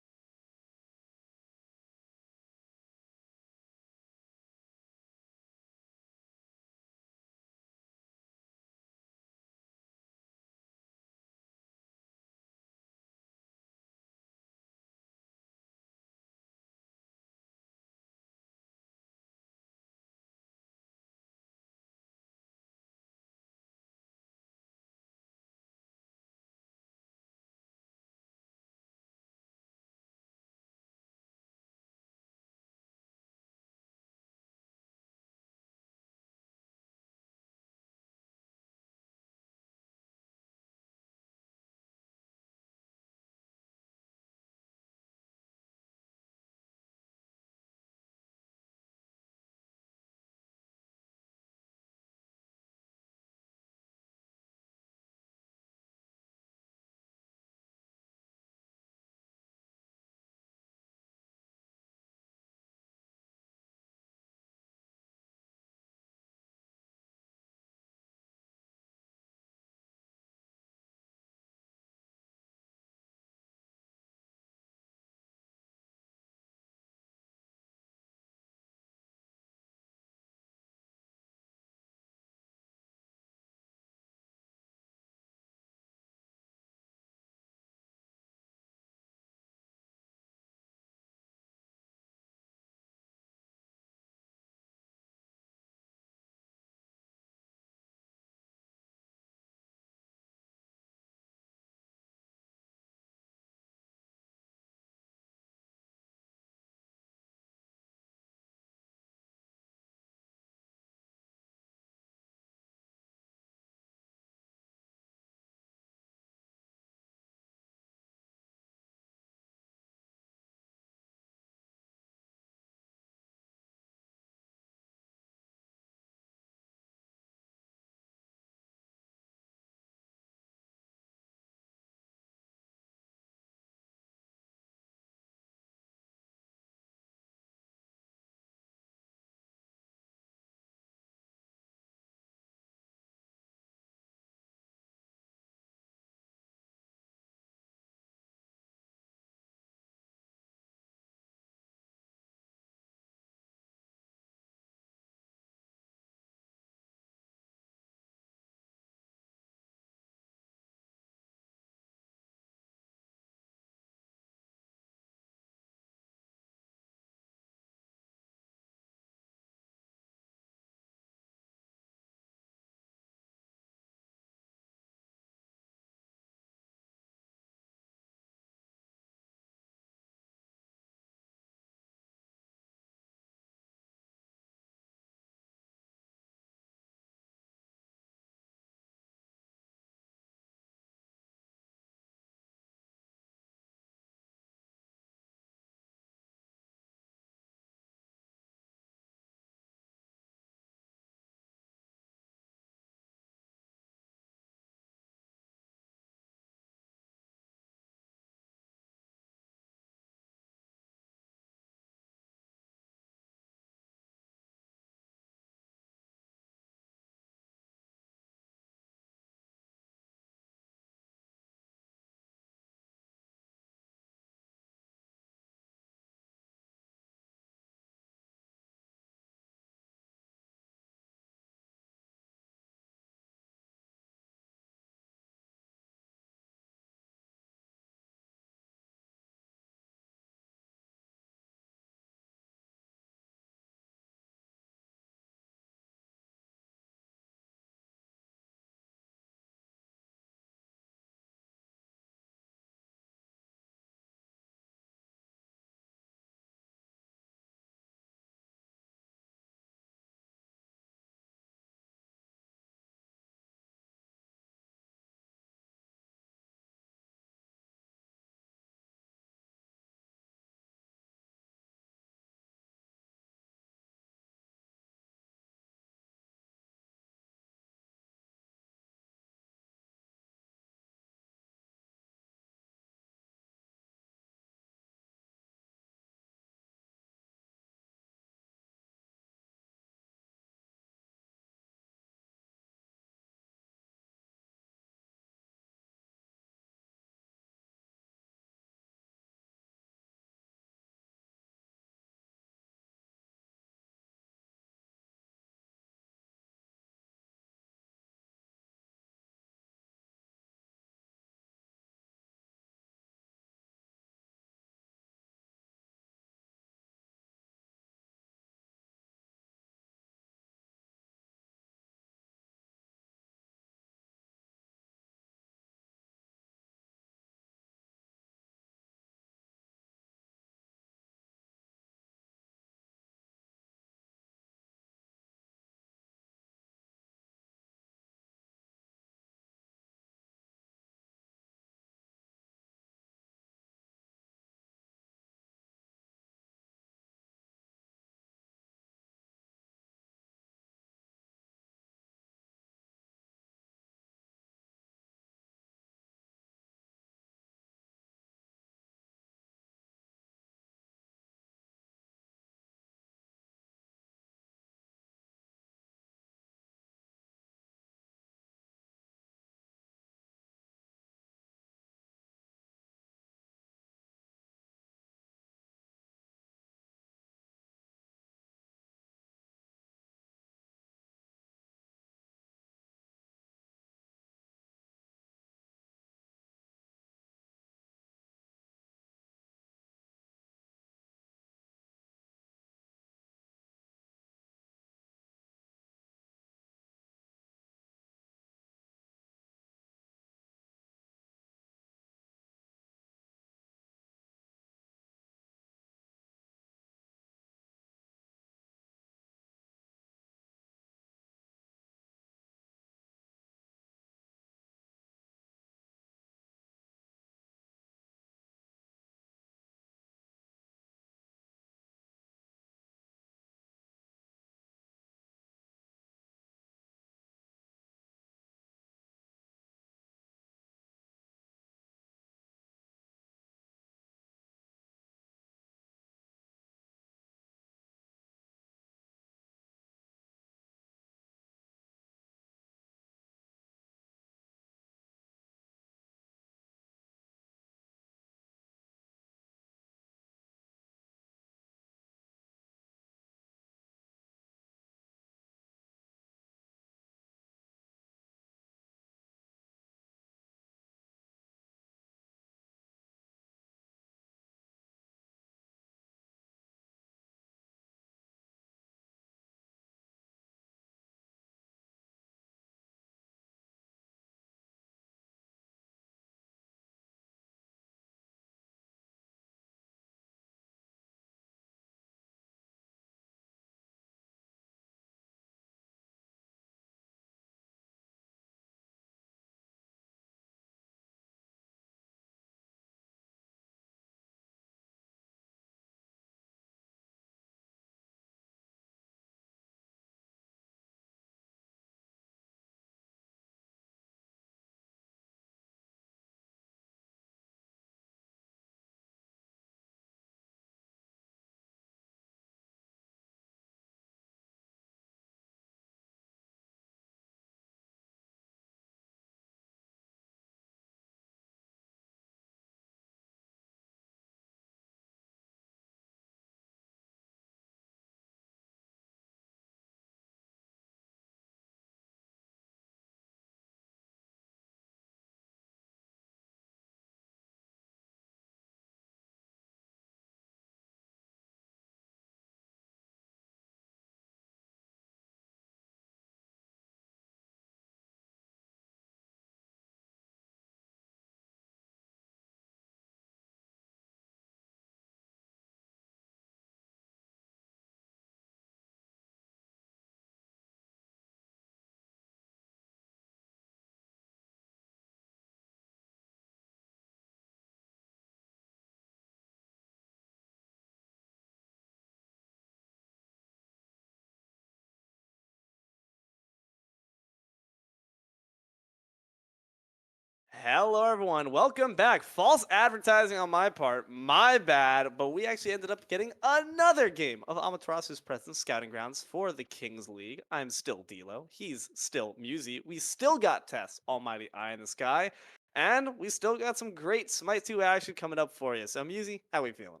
Hello, everyone. Welcome back. False advertising on my part. My bad. But we actually ended up getting another game of Amaterasu's Presence Scouting Grounds for the Kings League. I'm still D'Lo. He's still Musi. We still got Tess, Almighty Eye in the Sky. And we still got some great Smite 2 action coming up for you. So, Musi, how we feeling?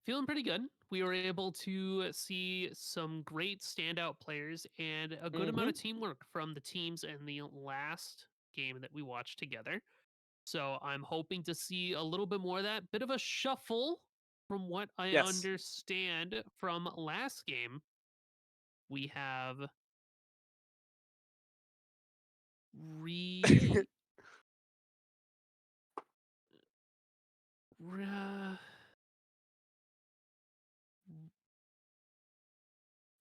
Feeling pretty good. We were able to see some great standout players and a good amount Mm-hmm. of teamwork from the teams in the last game that we watched together. So I'm hoping to see a little bit more of that. Bit of a shuffle from what I Yes. understand from last game. We have re. re-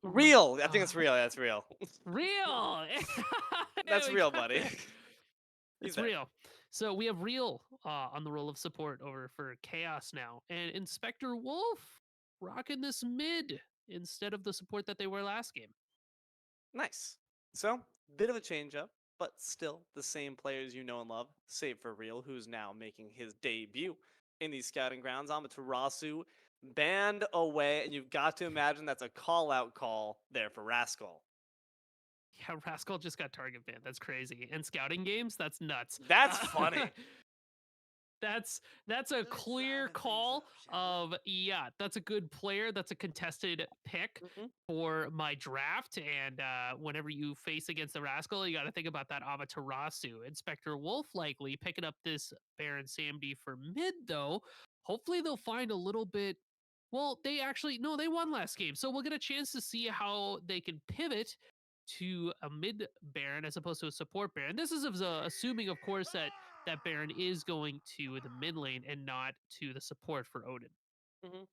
Real. I think uh, it's real. That's real. real. That's We real, got buddy. there. He's It's there. real. So we have real on the role of support over for Chaos now, and Inspector Wolf rocking this mid instead of the support that they were last game. Nice. So, bit of a change up, but still the same players you know and love, save for Real, who's now making his debut in these scouting grounds. Amaterasu banned away, and you've got to imagine that's a call out call there for Rascal. Yeah, Rascal just got target banned. That's crazy. And scouting games, that's nuts. That's funny. That's a Let's clear liven things call up, shall we? of yeah, that's a good player. That's a contested pick Hmm. for my draft. And whenever you face against the Rascal, you got to think about that Amaterasu. Inspector Wolf likely picking up this Baron Samdi for mid though. Hopefully they'll find a little bit. Well, they actually no, they won last game, so we'll get a chance to see how they can pivot to a mid Baron as opposed to a support Baron. This is assuming, of course, that Baron is going to the mid lane and not to the support for Odin. Hmm.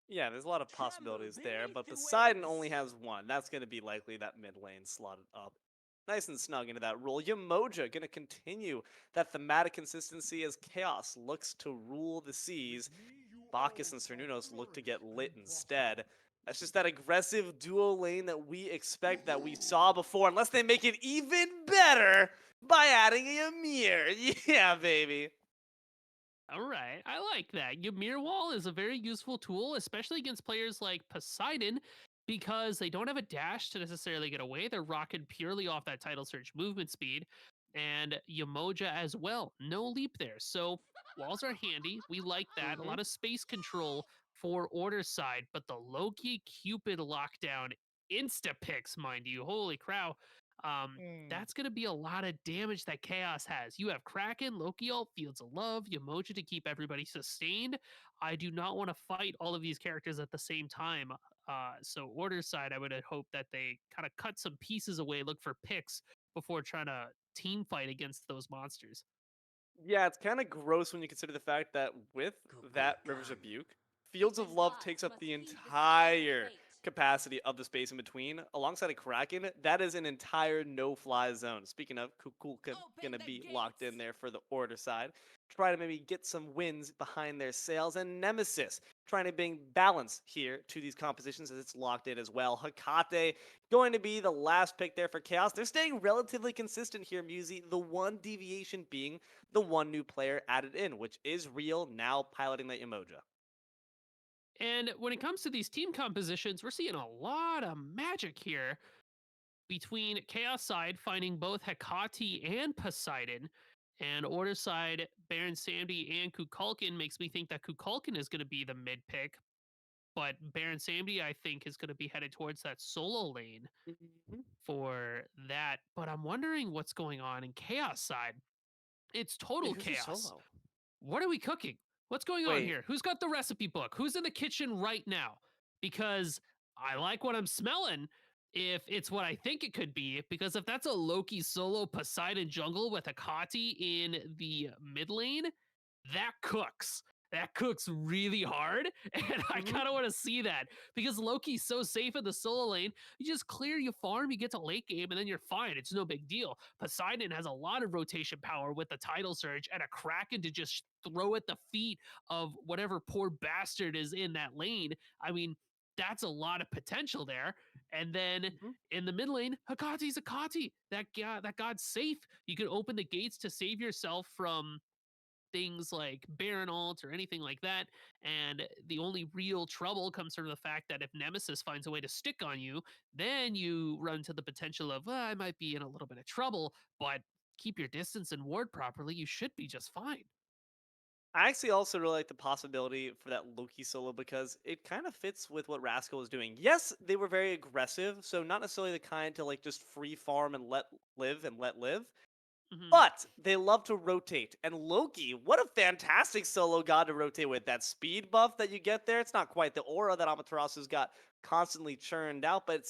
Yeah, there's a lot of Tremble possibilities there, beneath but the Poseidon only waves. has one. That's going to be likely that mid lane slotted up nice and snug into that role. Yamoja going to continue that thematic consistency as Chaos looks to rule the With seas. me, you Bacchus all and shall Cernunnos look to flourish get lit and prosper. instead. That's just that aggressive duo lane that we expect that we saw before, unless they make it even better by adding a Ymir. Yeah, baby. All right, I like that. Ymir Wall is a very useful tool, especially against players like Poseidon, because they don't have a dash to necessarily get away. They're rocking purely off that title search movement speed, and Yamoja as well. No leap there. So walls are handy. We like that. A Hmm. lot of space control for order side, but the Loki Cupid lockdown insta picks, mind you. Holy crow. Um, that's going to be a lot of damage that Chaos has. You have Kraken, Loki ult, Fields of Love, Yamoja to keep everybody sustained. I do not want to fight all of these characters at the same time. So order side, I would hope that they kind of cut some pieces away, look for picks before trying to team fight against those monsters. Yeah, it's kind of gross when you consider the fact that with Kukulkan. that River's Rebuke, Fields of His Love gods takes up must the feed the scales of entire fate. capacity of the space in between. Alongside a Kraken, that is an entire no-fly zone. Speaking of, Kukulkan Open gonna the be locked in gates! there for the order side. Try to maybe get some wins behind their sails, and Nemesis trying to bring balance here to these compositions as it's locked in as well. Hakate going to be the last pick there for Chaos. They're staying relatively consistent here, Musi. The one deviation being the one new player added in, which is Real now piloting the Emoja. And when it comes to these team compositions, we're seeing a lot of magic here between Chaos side finding both Hekati and Poseidon, and Order side Baron Samdi and Kukulkan makes me think that Kukulkan is going to be the mid pick, but Baron Samdi I think is going to be headed towards that solo lane Mhm. for that. But I'm wondering what's going on in Chaos side. It's Yeah, total who's the chaos. solo? What are we cooking? What's going on Wait. here? Who's got the recipe book? Who's in the kitchen right now? Because I like what I'm smelling if it's what I think it could be. Because if that's a Loki solo Poseidon jungle with Akati in the mid lane, that cooks. That cooks really hard, and I Hmm. kind of want to see that because Loki's so safe in the solo lane. You just clear, you farm, you get to late game, and then you're fine. It's no big deal. Poseidon has a lot of rotation power with the title surge and a Kraken to just throw at the feet of whatever poor bastard is in that lane. I mean, that's a lot of potential there. And then Mhm. in the mid lane, Hakate's Hakate. That god's safe. You can open the gates to save yourself from things like Baron ult or anything like that. And the only real trouble comes from the fact that if Nemesis finds a way to stick on you, then you run into the potential of, I might be in a little bit of trouble, but keep your distance and ward properly, you should be just fine. I actually also really like the possibility for that Loki solo because it kind of fits with what Rascal was doing. Yes, they were very aggressive, so not necessarily the kind to like just free farm and let live. Hmm. But they love to rotate. And Loki, what a fantastic solo god to rotate with. That speed buff that you get there, it's not quite the aura that Amaterasu's got constantly churned out, but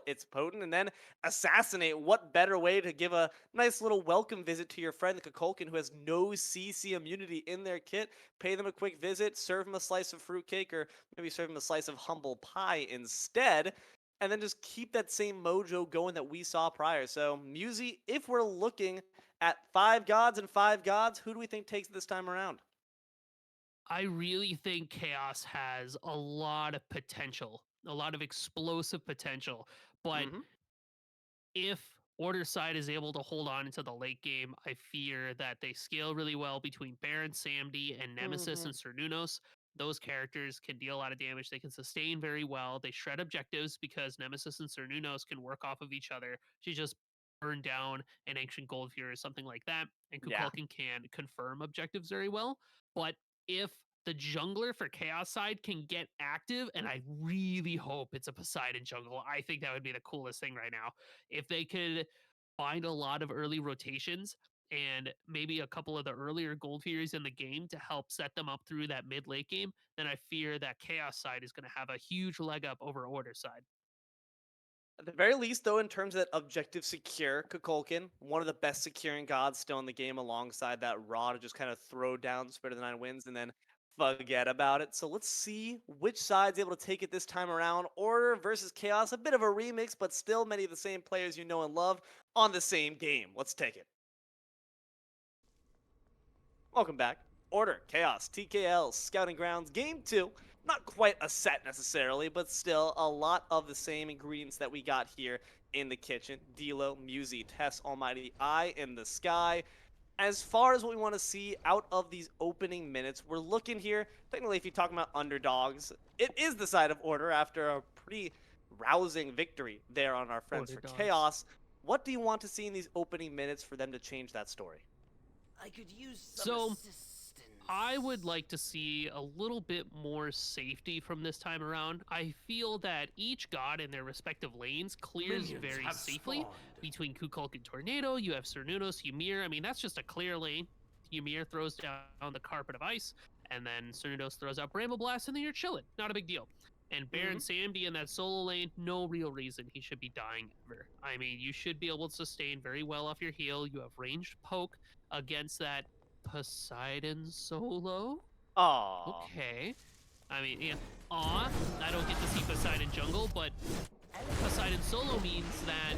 it's potent. And then Assassinate, what better way to give a nice little welcome visit to your friend Kukulkan who has no CC immunity in their kit. Pay them a quick visit, serve them a slice of fruitcake, or maybe serve them a slice of humble pie instead, and then just keep that same mojo going that we saw prior. So, Musi, if we're looking at five gods and five gods, who do we think takes it this time around? I really think Chaos has a lot of potential, a lot of explosive potential. But Mm-hmm. if Order side is able to hold on into the late game, I fear that they scale really well between Baron, Samdi, and Nemesis Mm-hmm. and Cernunos. Those characters can deal a lot of damage. They can sustain very well. They shred objectives because Nemesis and Cernunos can work off of each other to just burn down an Ancient Gold Fury or something like that. And Yeah. Kukulkan can confirm objectives very well. But if the jungler for Chaos side can get active, and I really hope it's a Poseidon jungle. I think that would be the coolest thing right now if they could find a lot of early rotations and maybe a couple of the earlier gold furies in the game to help set them up through that mid late game, then I fear that Chaos side is going to have a huge leg up over Order side. At the very least, though, in terms of that objective secure, Kukulkan, one of the best securing gods still in the game, alongside that Raw to just kind of throw down Spirit of the Nine Winds and then forget about it. So let's see which side's able to take it this time around. Order versus Chaos, a bit of a remix, but still many of the same players you know and love on the same game. Let's take it. Welcome back. Order, Chaos, TKL, Scouting Grounds, Game 2. Not quite a set necessarily, but still a lot of the same ingredients that we got here in the kitchen. Dilo, Musi, Tess, Almighty Eye in the sky. As far as what we want to see out of these opening minutes, we're looking here. Technically, if you're talking about underdogs, it is the side of Order after a pretty rousing victory there on our friends Order for dogs. Chaos. What do you want to see in these opening minutes for them to change that story? I could use some So assistance. I would like to see a little bit more safety from this time around. I feel that each god in their respective lanes clears Minions very have safely. spawned. Between Kukulkan Tornado, you have Cernunos, Ymir. I mean, that's just a clear lane. Ymir throws down the carpet of ice, and then Cernunos throws out Bramble Blast, and then you're chilling. Not a big deal. And Baron Mhm. Samdi in that solo lane, no real reason he should be dying ever. I mean, you should be able to sustain very well off your heal. You have ranged poke against that Poseidon solo. Aw. Okay. I mean, yeah. Aw, I don't get to see Poseidon jungle, but Poseidon solo means that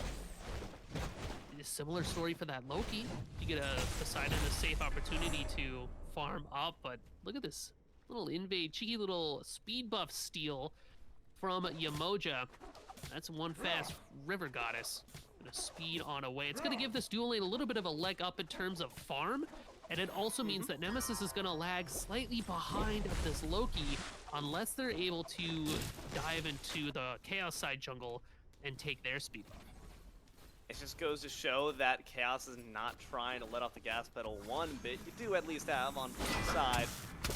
a similar story for that Loki. You get a Poseidon a safe opportunity to farm up, but look at this little invade, cheeky little speed buff steal from Yamoja. That's one fast river goddess. Gonna speed on away. It's gonna give this dual lane a little bit of a leg up in terms of farm, and it also means that Nemesis is gonna lag slightly behind of this Loki unless they're able to dive into the Chaos side jungle and take their speed buff. It just goes to show that Chaos is not trying to let off the gas pedal one bit. You do at least have on one side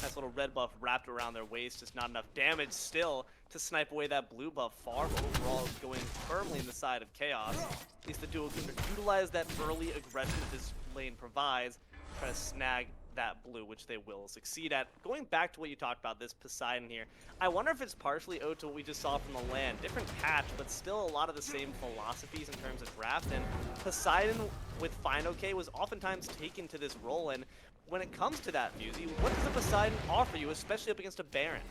nice little red buff wrapped around their waist, just not enough damage still to snipe away that blue buff. Farm overall going firmly in the side of Chaos. At least the duo can utilize that early aggression that this lane provides, try to snag that blue, which they will succeed at. Going back to what you talked about, this Poseidon here, I wonder if it's partially owed to what we just saw from the land. Different patch, but still a lot of the same philosophies in terms of draft. And Poseidon with Fine OK was oftentimes taken to this role. And when it comes to that, Musi, what does a Poseidon offer you, especially up against a Baron?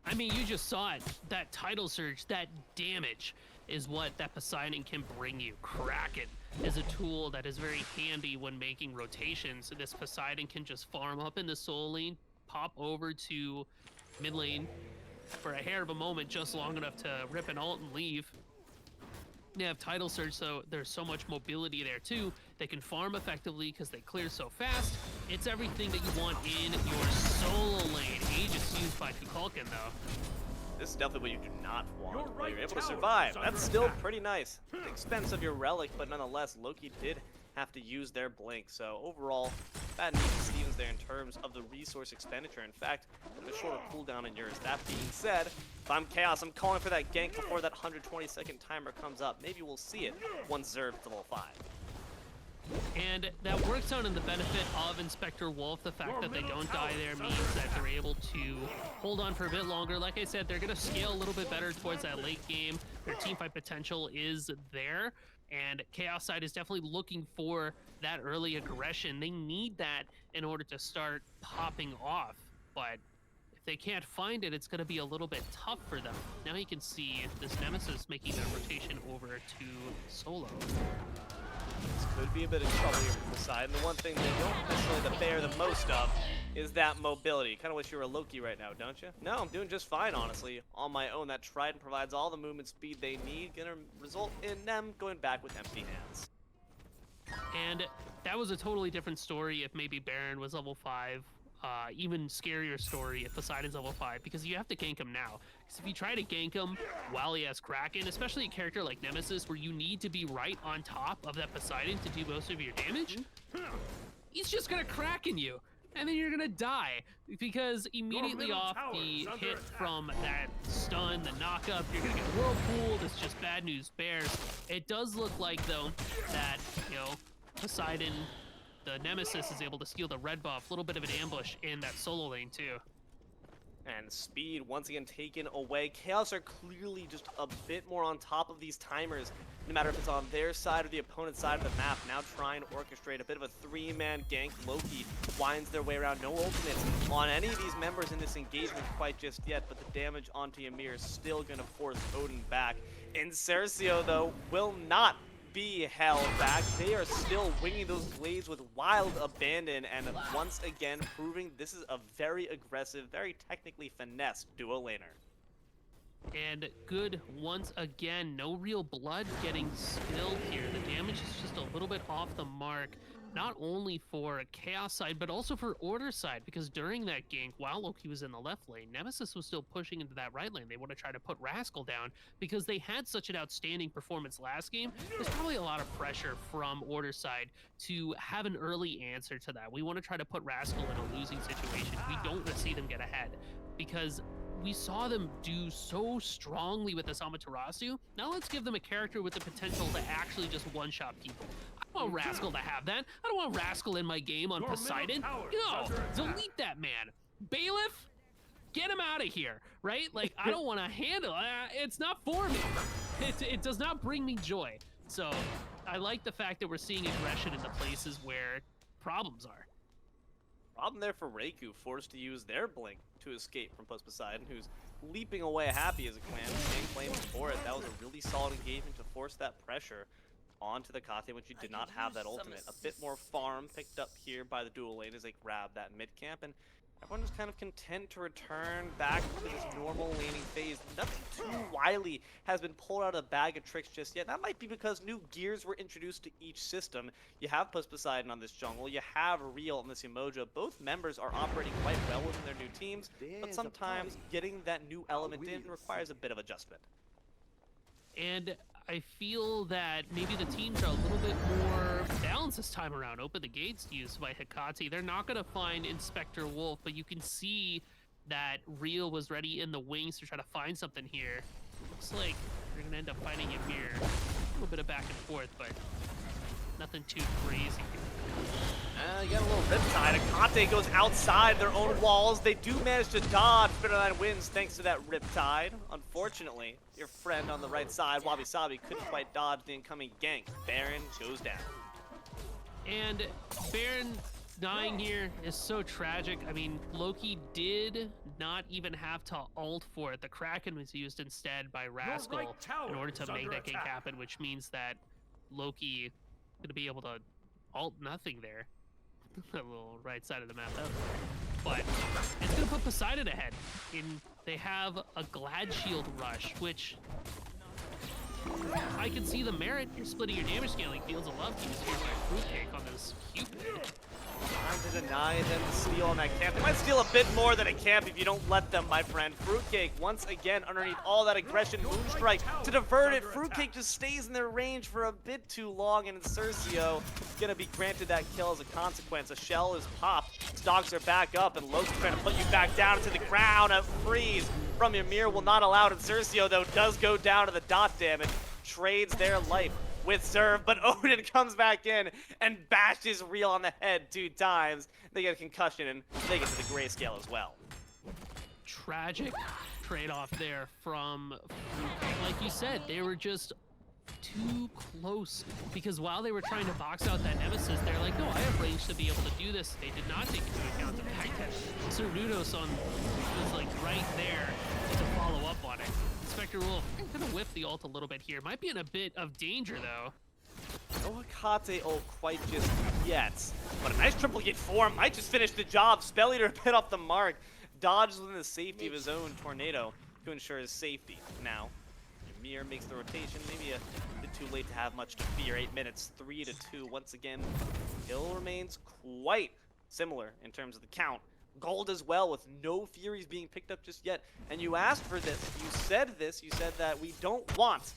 I mean, you just saw it. That title surge, that damage is what that Poseidon can bring you. Kraken is a tool that is very handy when making rotations. This Poseidon can just farm up in the soul lane, pop over to mid lane for a hair of a moment, just long enough to rip an ult and leave. They have Tidal Surge, so there's so much mobility there too. They can farm effectively because they clear so fast. It's everything that you want in your solo lane. Aegis used by Kukulkan though. This is definitely what you do not want. Your But right you're able to tower survive. is under That's still attack. pretty nice. At the expense of your relic, but nonetheless, Loki did have to use their blink. So overall, bad news for Stevens there in terms of the resource expenditure. In fact, a bit of a shorter cooldown in yours. That being said, if I'm Chaos, I'm calling for that gank before that 120-second timer comes up. Maybe we'll see it once Zerv to level 5. And that works out in the benefit of Inspector Wolf. The fact that they don't die there means that they're able to hold on for a bit longer. Like I said, they're going to scale a little bit better towards that late game. Their teamfight potential is there. And Chaos side is definitely looking for that early aggression. They need that in order to start popping off. But if they can't find it, it's going to be a little bit tough for them. Now you can see this Nemesis making that rotation over to solo. This could be a bit of trouble here from the side. And the one thing they don't necessarily bear the most of is that mobility. Kind of wish you were a Loki right now, don't you? No, I'm doing just fine, honestly. On my own, that Trident provides all the movement speed they need. Gonna result in them going back with empty hands. And that was a totally different story if maybe Baron was level 5. Even scarier story if Poseidon's level 5, because you have to gank him now. Because if you try to gank him while he has Kraken, especially a character like Nemesis, where you need to be right on top of that Poseidon to do most of your damage, he's just gonna Kraken you, and then you're gonna die. Because immediately middle off tower the is under hit attack. from that stun, the knockup, you're gonna get Whirlpooled. It's just bad news bears. It does look like, though, that, you know, Poseidon, the Nemesis, is able to steal the red buff. A little bit of an ambush in that solo lane, too. And speed once again taken away. Chaos are clearly just a bit more on top of these timers, no matter if it's on their side or the opponent's side of the map. Now trying to orchestrate a bit of a 3-man gank. Loki winds their way around. No ultimates on any of these members in this engagement quite just yet, but the damage onto Ymir is still going to force Odin back. Incercio, though, will not be held back. They are still winging those blades with wild abandon, and once again proving this is a very aggressive, very technically finessed duo laner. And good once again. No real blood getting spilled here. The damage is just a little bit off the mark, not only for Chaos side, but also for Order side, because during that gank, while Loki was in the left lane, Nemesis was still pushing into that right lane. They want to try to put Rascal down because they had such an outstanding performance last game. There's probably a lot of pressure from Order side to have an early answer to that. We want to try to put Rascal in a losing situation. We don't want to see them get ahead, because we saw them do so strongly with this Amaterasu. Now let's give them a character with the potential to actually just one-shot people. I don't want Rascal to have that. I don't want Rascal in my game on Your middle Poseidon. tower is No, under attack. delete that man. Bailiff, get him out of here, right? Like, I don't want to handle it. It's not for me. It does not bring me joy. So I like the fact that we're seeing aggression in the places where problems are. Problem there for Reiku, forced to use their blink to escape from Post Poseidon, who's leaping away happy as a command. Same claims for it. That was a really solid engagement to force that pressure onto the Kate when she did not have that ultimate. A bit more farm picked up here by the dual lane as they grab that mid camp, and everyone was kind of content to return back to this normal laning phase. Nothing too wily has been pulled out of the bag of tricks just yet. That might be because new gears were introduced to each system. You have Post Poseidon on this jungle, you have Real on this Emoja. Both members are operating quite well within their new teams, but sometimes getting that new element in requires a bit of adjustment. And I feel that maybe the teams are a little bit more balanced this time around. Open the gates used by Hecate. They're not going to find Inspector Wolf, but you can see that Real was ready in the wings to try to find something here. Looks like they're going to end up finding Ymir. A little bit of back and forth, but nothing too crazy. You got a little riptide. Akate goes outside their own walls. They do manage to dodge. Bitterline wins thanks to that riptide. Unfortunately, your friend on the right side, Wabi Sabi, couldn't quite dodge the incoming gank. Baron goes down. And Baron dying here is so tragic. I mean, Loki did not even have to ult for it. The Kraken was used instead by Rascal right tower in order to is make under that gank attack. happen, which means that Loki going to be able to ult nothing there. That little right side of the map, but it's going to put Poseidon ahead. They have a Glad Shield rush, which I can see the merit. You're splitting your damage scaling fields. I love to use here by Fruitcake on this Cupid. Trying to deny them the steal on that camp. They might steal a bit more than a camp if you don't let them, my friend. Fruitcake, once again, underneath all that aggression, Moonstrike to divert it. Fruitcake just stays in their range for a bit too long, and Insurcio gonna be granted that kill as a consequence. A shell is popped, stocks are back up, and Loki's trying to put you back down into the ground. A freeze from Ymir will not allow it. Insurcio, though, does go down to the dot damage, trades their life with serve, but Odin comes back in and bashes Real on the head 2 times. They get a concussion and they get to the grayscale as well. Tragic trade-off there from Fruitcake. Like you said, they were just too close, because while they were trying to box out that Nemesis, they're like, no, I have range to be able to do this. They did not take into account the fact that Cernudos was like right there to follow up on it. Spectre Wolf gonna whiff the ult a little bit here. Might be in a bit of danger though. No Hekate ult quite just yet, but a nice triple hit form might just finish the job. Spell Eater bit off the mark, dodges within the safety of his own tornado to ensure his safety. Now, Ymir makes the rotation, maybe a bit too late to have much to fear. 8 minutes, 3-2. Once again, kill remains quite similar in terms of the count. Gold as well, with no Furies being picked up just yet. And you asked for this. You said that we don't want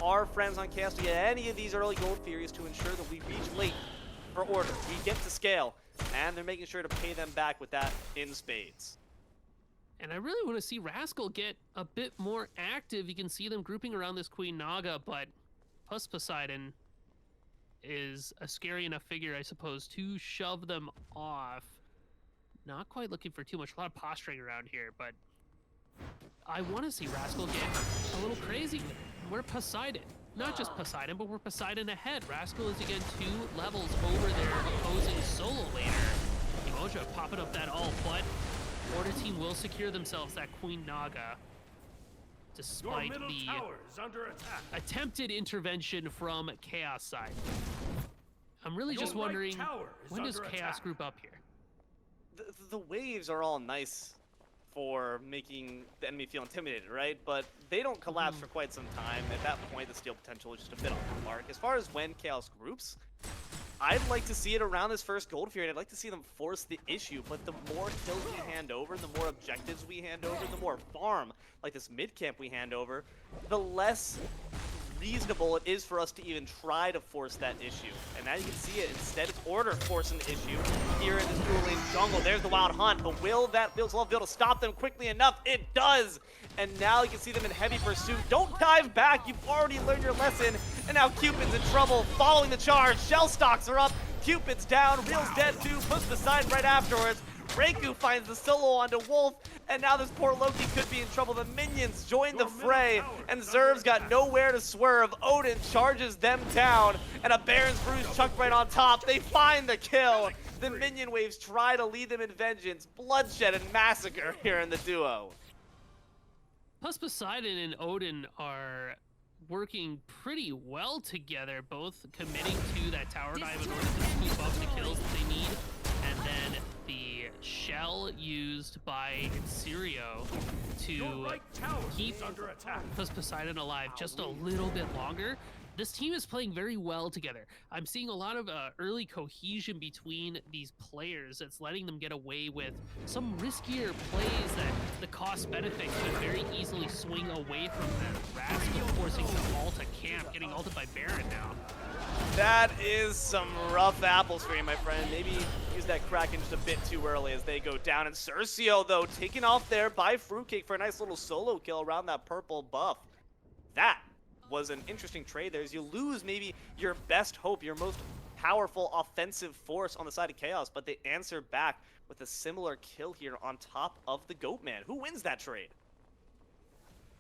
our friends on Chaos to get any of these early Gold Furies to ensure that we reach late for Order. We get to scale, and they're making sure to pay them back with that in spades. And I really want to see Rascal get a bit more active. You can see them grouping around this Queen Naga, but Poseidon is a scary enough figure, I suppose, to shove them off. Not quite looking for too much, a lot of posturing around here, but I want to see Rascal get a little crazy with it. We're Poseidon. Not just Poseidon, but we're Poseidon ahead. Rascal is again 2 levels over their opposing solo laner. Emoja popping up that ult, but Order team will secure themselves that Queen Naga, despite the attempted intervention from Chaos side. I'm really just wondering, when does Chaos group up here? The waves are all nice for making the enemy feel intimidated, right? But they don't collapse for quite some time. At that point, the steal potential is just a bit off the mark. As far as when Chaos groups, I'd like to see it around this first Gold Fury, and I'd like to see them force the issue. But the more kills we hand over, the more objectives we hand over, the more farm, like this mid-camp we hand over, the less reasonable it is for us to even try to force that issue. And now you can see it. Instead, it's Order forcing the issue here in this dual lane jungle. There's the Wild Hunt, but will that Bill's Love be able to stop them quickly enough? It does! And now you can see them in heavy pursuit. Don't dive back, you've already learned your lesson. And now Cupid's in trouble, following the charge. Shell stocks are up, Cupid's down, Real's dead too, puts the side right afterwards. Reiku finds the solo onto Wolf, and now this poor Loki could be in trouble. The minions join the fray, and Zerv's got nowhere to swerve. Odin charges them down, and a Baron's Bruise chucked right on top. They find the kill. The minion waves try to lead them in vengeance. Bloodshed and massacre here in the duo. Plus Poseidon and Odin are working pretty well together, both committing to that tower dive in order to scoop up the kills that they need, and then the shell used by Insurio to keep Poseidon alive just a little bit longer. This team is playing very well together. I'm seeing a lot of early cohesion between these players that's letting them get away with some riskier plays that the cost benefit could very easily swing away from them. Rascal forcing some ult a camp, getting ulted by Baron now. That is some rough apples for you, my friend. Maybe use that Kraken just a bit too early as they go down. And Cercio, though, taken off there by Fruitcake for a nice little solo kill around that purple buff. That was an interesting trade there, as you lose maybe your best hope, your most powerful offensive force on the side of Chaos, but they answer back with a similar kill here on top of the Goatman. Who wins that trade?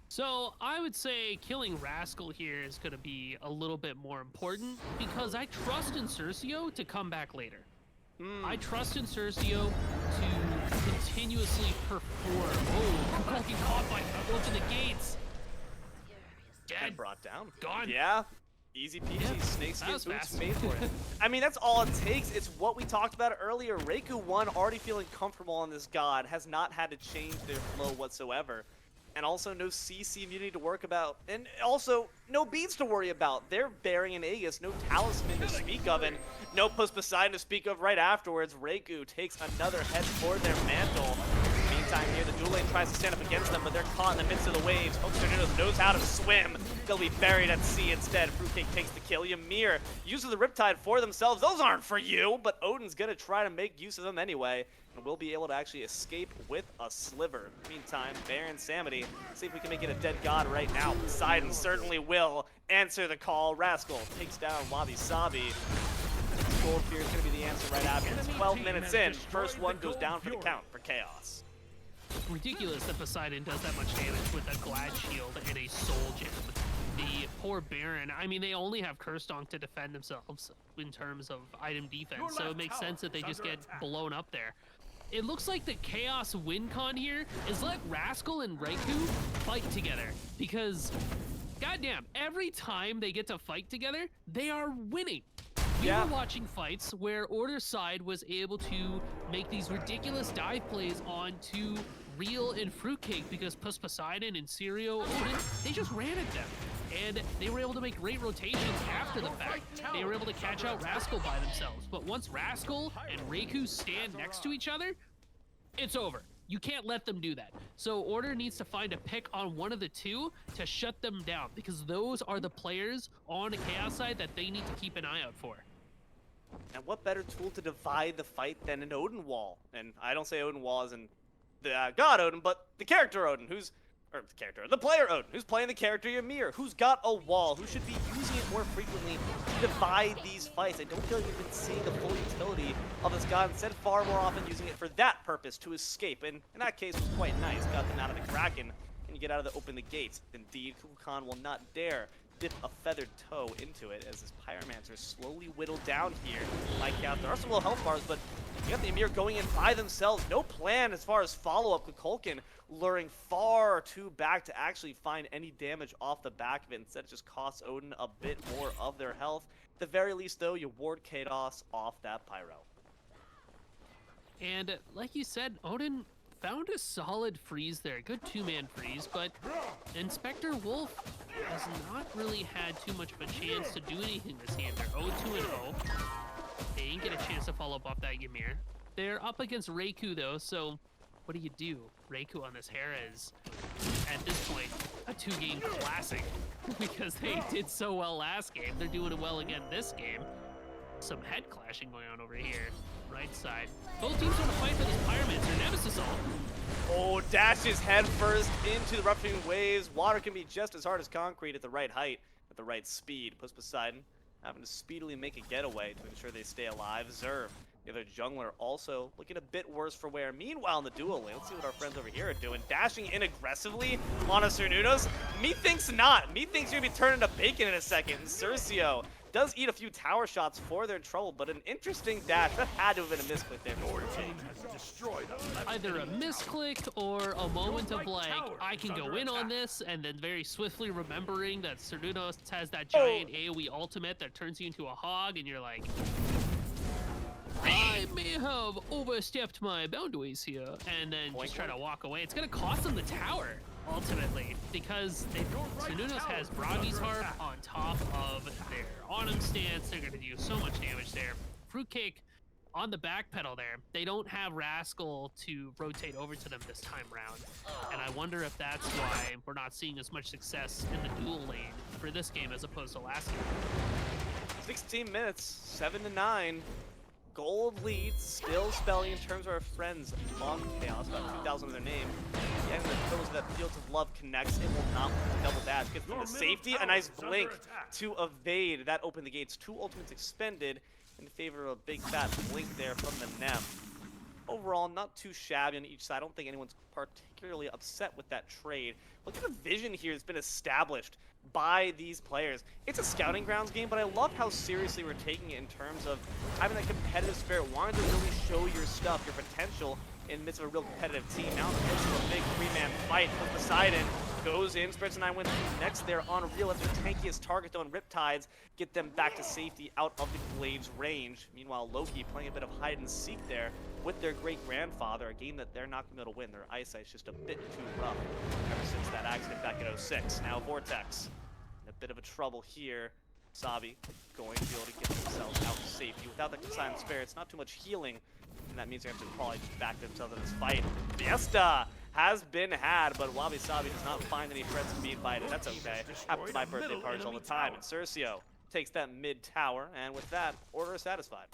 So I would say killing Rascal here is going to be a little bit more important, because I trust in Cercio to come back later. I trust in Cercio to continuously perform. Oh, fucking caught by open the gates. Dead. Brought down. Gone. Yeah. Easy peasy. Yeah, Snakeskin boots fast. made for it. I mean, that's all it takes. It's what we talked about earlier. Reiku 1 already feeling comfortable on this god, has not had to change their flow whatsoever. and also no CC immunity to work about, and also no beads to worry about. They're bearing an Aegis, no talisman to speak of, and no post Poseidon to speak of right afterwards. Reiku takes another head toward their mantle. Meantime here, the dual lane tries to stand up against them, but they're caught in the midst of the waves. Oxygenos knows how to swim. They'll be buried at sea instead. Fruitcake takes the kill. Ymir uses the Riptide for themselves. Those aren't for you, but Odin's gonna try to make use of them anyway, and we'll be able to actually escape with a sliver. Meantime, Baron Samity, see if we can make it a dead god right now. Poseidon certainly will answer the call. Rascal takes down Wabi Sabi. Gold Fear is going to be the answer right after. It's 12 minutes in. First one goes down for the count for Chaos. Ridiculous that Poseidon does that much damage with a Glad Shield and a Soul Gem. The poor Baron, I mean, they only have Curse Donk to defend themselves in terms of item defense, so it makes sense that they just get blown up there. It looks like the Chaos win con here is let Rascal and Reiku fight together, because goddamn, every time they get to fight together, they are winning. We were watching fights where Order side was able to make these ridiculous dive plays onto Real and Fruitcake because Poseidon and Sirio, Odin, they just ran at them. And they were able to make great rotations after the fact. They were able to catch out Rascal by themselves. But once Rascal and Reiku stand next to each other, it's over. You can't let them do that. So Order needs to find a pick on one of the two to shut them down, because those are the players on the Chaos side that they need to keep an eye out for. And what better tool to divide the fight than an Odin wall? And I don't say Odin wall as in the god Odin, but the character Odin, the player Odin, who's playing the character Ymir, who's got a wall, who should be using it more frequently to divide these fights. I don't feel like we've been seeing the full utility of this god, instead far more often using it for that purpose, to escape. And in that case, it was quite nice. Got them out of the Kraken, and you get out of the open the gates. Indeed, Kukulkan will not dare dip a feathered toe into it as this Pyromancer is slowly whittled down here. Like out, there are some low health bars, but you got the Ymir going in by themselves. No plan as far as follow-up. Kukulkan luring far too back to actually find any damage off the back of it. Instead, it just costs Odin a bit more of their health. At the very least, though, you ward Kados off that Pyro. And like you said, Odin found a solid freeze there. Good two-man freeze, but Inspector Wolf has not really had too much of a chance to do anything this game. They're 0-2-0. They didn't get a chance to follow up off that Ymir. They're up against Reiku, though, so what do? Reiku on this Hera is, at this point, a two-game classic because they did so well last game. They're doing it well again this game. Some head clashing going on over here. Right side. Both teams want to fight for this Pyromancer. Nemesis ult. Oh, dashes head first into the rushing waves. Water can be just as hard as concrete at the right height, at the right speed. Poseidon having to speedily make a getaway to ensure they stay alive. Zerv, the other jungler, also looking a bit worse for wear. Meanwhile, in the dual lane, let's see what our friends over here are doing. Dashing in aggressively on a Cernudos. Methinks not. Methinks you're going to be turning to bacon in a second. And Cercio does eat a few tower shots for their trouble, but an interesting dash. That had to have been a misclick there. Your team has destroyed Either a misclick or a moment of like, I can go in on this, and then very swiftly remembering that Cernudos has that giant AoE ultimate that turns you into a hog, and you're like, I may have overstepped my boundaries here, and then just try to walk away. It's going to cost them the tower, ultimately, because Cernudos has Bragi's Harp on top of their Autumn stance. They're going to do so much damage there. Fruitcake on the back pedal there. They don't have Rascal to rotate over to them this time round, and I wonder if that's why we're not seeing as much success in the dual lane for this game as opposed to last game. 16 minutes, 7-9. Gold leads, still spelling in terms of our friends on Chaos, about 2,000 of their name. And the pillars of that Fields of Love connects. It will not double dash. Gets from the safety, a nice blink to evade. That opened the gates. 2 ultimates expended in favor of a big fat blink there from the Nem. Overall, not too shabby on each side. I don't think anyone's particularly upset with that trade. Look at the vision here that's been established by these players. It's a scouting grounds game, but I love how seriously we're taking it in terms of having that competitive spirit, wanting to really show your stuff, your potential in the midst of a real competitive team. Now in the midst of a big 3-man fight with Poseidon goes in, spreads a 9 wins next there on Real. That's their tankiest target though, and Riptides get them back to safety out of the Blade's range. Meanwhile, Loki playing a bit of hide and seek there with their great-grandfather, a game that they're not going to be able to win. Their eyesight's just a bit too rough ever since that accident back in 06. Now Vortex in a bit of a trouble here. Sabi going to be able to get themselves out to safety. Without the Consigned Spare, it's not too much healing, and that means they have to probably just back themselves in this fight. Fiesta has been had, but Wabi Sabi does not find any threats to be invited. That's okay. Happens to my birthday parties all the time. And Cercio takes that mid tower, and with that, order is satisfied.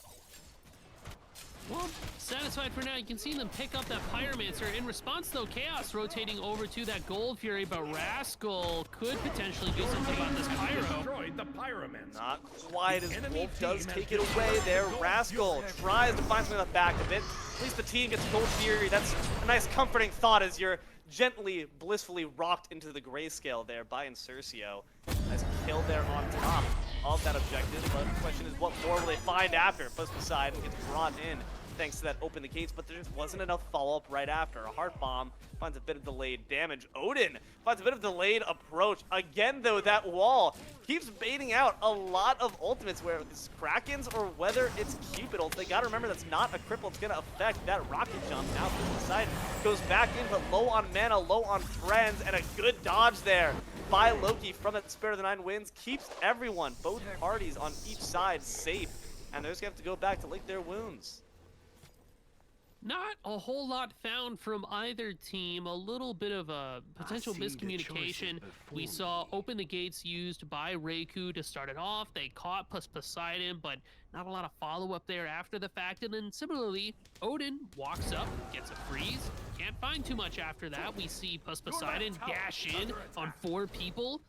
Well, satisfied for now. You can see them pick up that Pyromancer. In response, though, Chaos rotating over to that Gold Fury, but Rascal could potentially do something about this Pyro. Destroyed the Pyromancer. Not quite as Wolf does take it away there. Rascal tries to find something on the back of it. At least the team gets Gold Fury. That's a nice comforting thought as you're gently, blissfully rocked into the grayscale there by Incercio. Nice kill there on top of that objective, but the question is what more will they find after? Poseidon gets brought in thanks to that open the gates, but there just wasn't enough follow-up right after. A Heart Bomb finds a bit of delayed damage. Odin finds a bit of delayed approach. Again, though, that wall keeps baiting out a lot of ultimates, where it's Krakens or whether it's Cupid ult. They gotta remember that's not a cripple. It's gonna affect that rocket jump. Now Poseidon goes back in, but low on mana, low on friends, and a good dodge there by Loki from that Spirit of the Nine Winds keeps everyone, both parties on each side, safe, and they're just gonna have to go back to lick their wounds. Not a whole lot found from either team. A little bit of a potential miscommunication. We saw Open the Gates used by Reiku to start it off. They caught Poseidon, but not a lot of follow-up there after the fact. And then similarly, Odin walks up, gets a freeze. Can't find too much after that. We see Poseidon dash in on 4 people.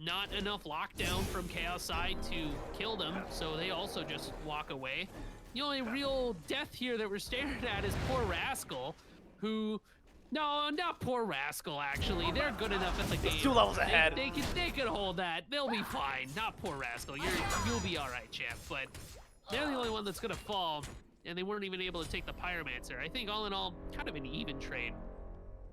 Not enough lockdown from Chaos side to kill them, so they also just walk away. The only real death here that we're staring at is poor Rascal, who... No, not poor Rascal, actually. They're good enough at the game. 2 levels ahead. They can hold that. They'll be fine. Not poor Rascal. You'll be all right, champ. But they're the only one that's going to fall, and they weren't even able to take the Pyromancer. I think all in all, kind of an even trade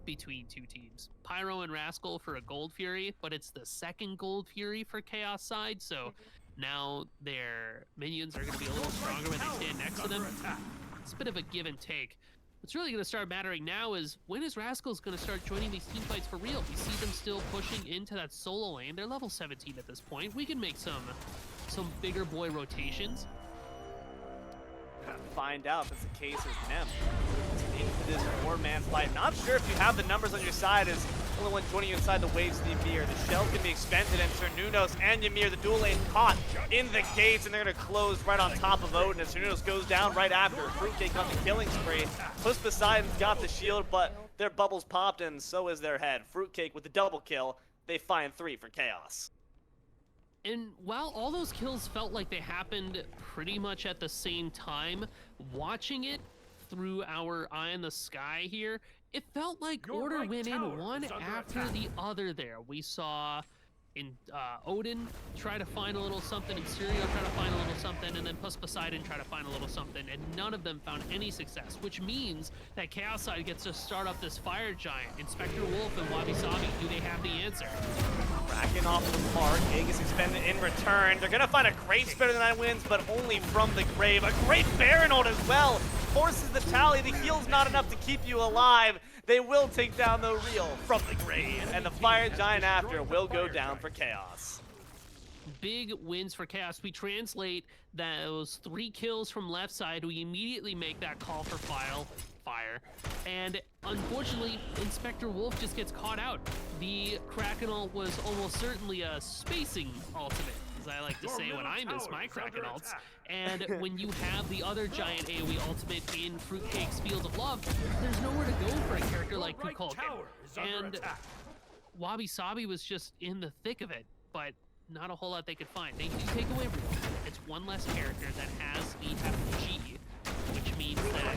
between 2 teams. Pyro and Rascal for a Gold Fury, but it's the second Gold Fury for Chaos side, so... Now their minions are going to be a little stronger when they stand next to them. It's a bit of a give and take. What's really going to start mattering now is when is Rascals going to start joining these team fights for real? We see them still pushing into that solo lane. They're level 17 at this point. We can make some bigger boy rotations. Find out if it's the case as Nem into this 4-man fight. Not sure if you have the numbers on your side as only one joining you inside the waves of the Ymir. The shell can be expended, and Cernunos and Ymir, the dual lane, caught in the gates, and they're going to close right on top of Odin, and Cernunos goes down right after. Fruitcake got the killing spree. Poseidon's got the shield, but their bubbles popped, and so is their head. Fruitcake with the double kill. They find 3 for Chaos. And while all those kills felt like they happened pretty much at the same time, watching it through our eye in the sky here, it felt like Order went in one after the other there. We saw Odin try to find a little something, and Syrio try to find a little something, and then Poseidon try to find a little something, and none of them found any success, which means that Chaos side gets to start up this Fire Giant. Inspector Wolf and Wabi Sabi, do they have the answer? Cracking off the park, Aegis expended in return. They're gonna find a great Spirit of the Nine Winds, but only from the grave. A great Baron ult as well. Forces the tally. The heal's not enough to keep you alive. They will take down the Real from the grave, and the Fire Giant after will go down for Chaos. Big wins for Chaos. We translate those 3 kills from left side. We immediately make that call for fire. And unfortunately, Inspector Wolf just gets caught out. The Kraken ult was almost certainly a spacing ultimate, as I like to say when I miss my Kraken ults. And when you have the other giant AoE ultimate in Fruitcake's Field of Love, there's nowhere to go for a character like Kukulkan. And Wabi Sabi was just in the thick of it, but not a whole lot they could find. They do take away Real. It's one less character that has the FG, which means that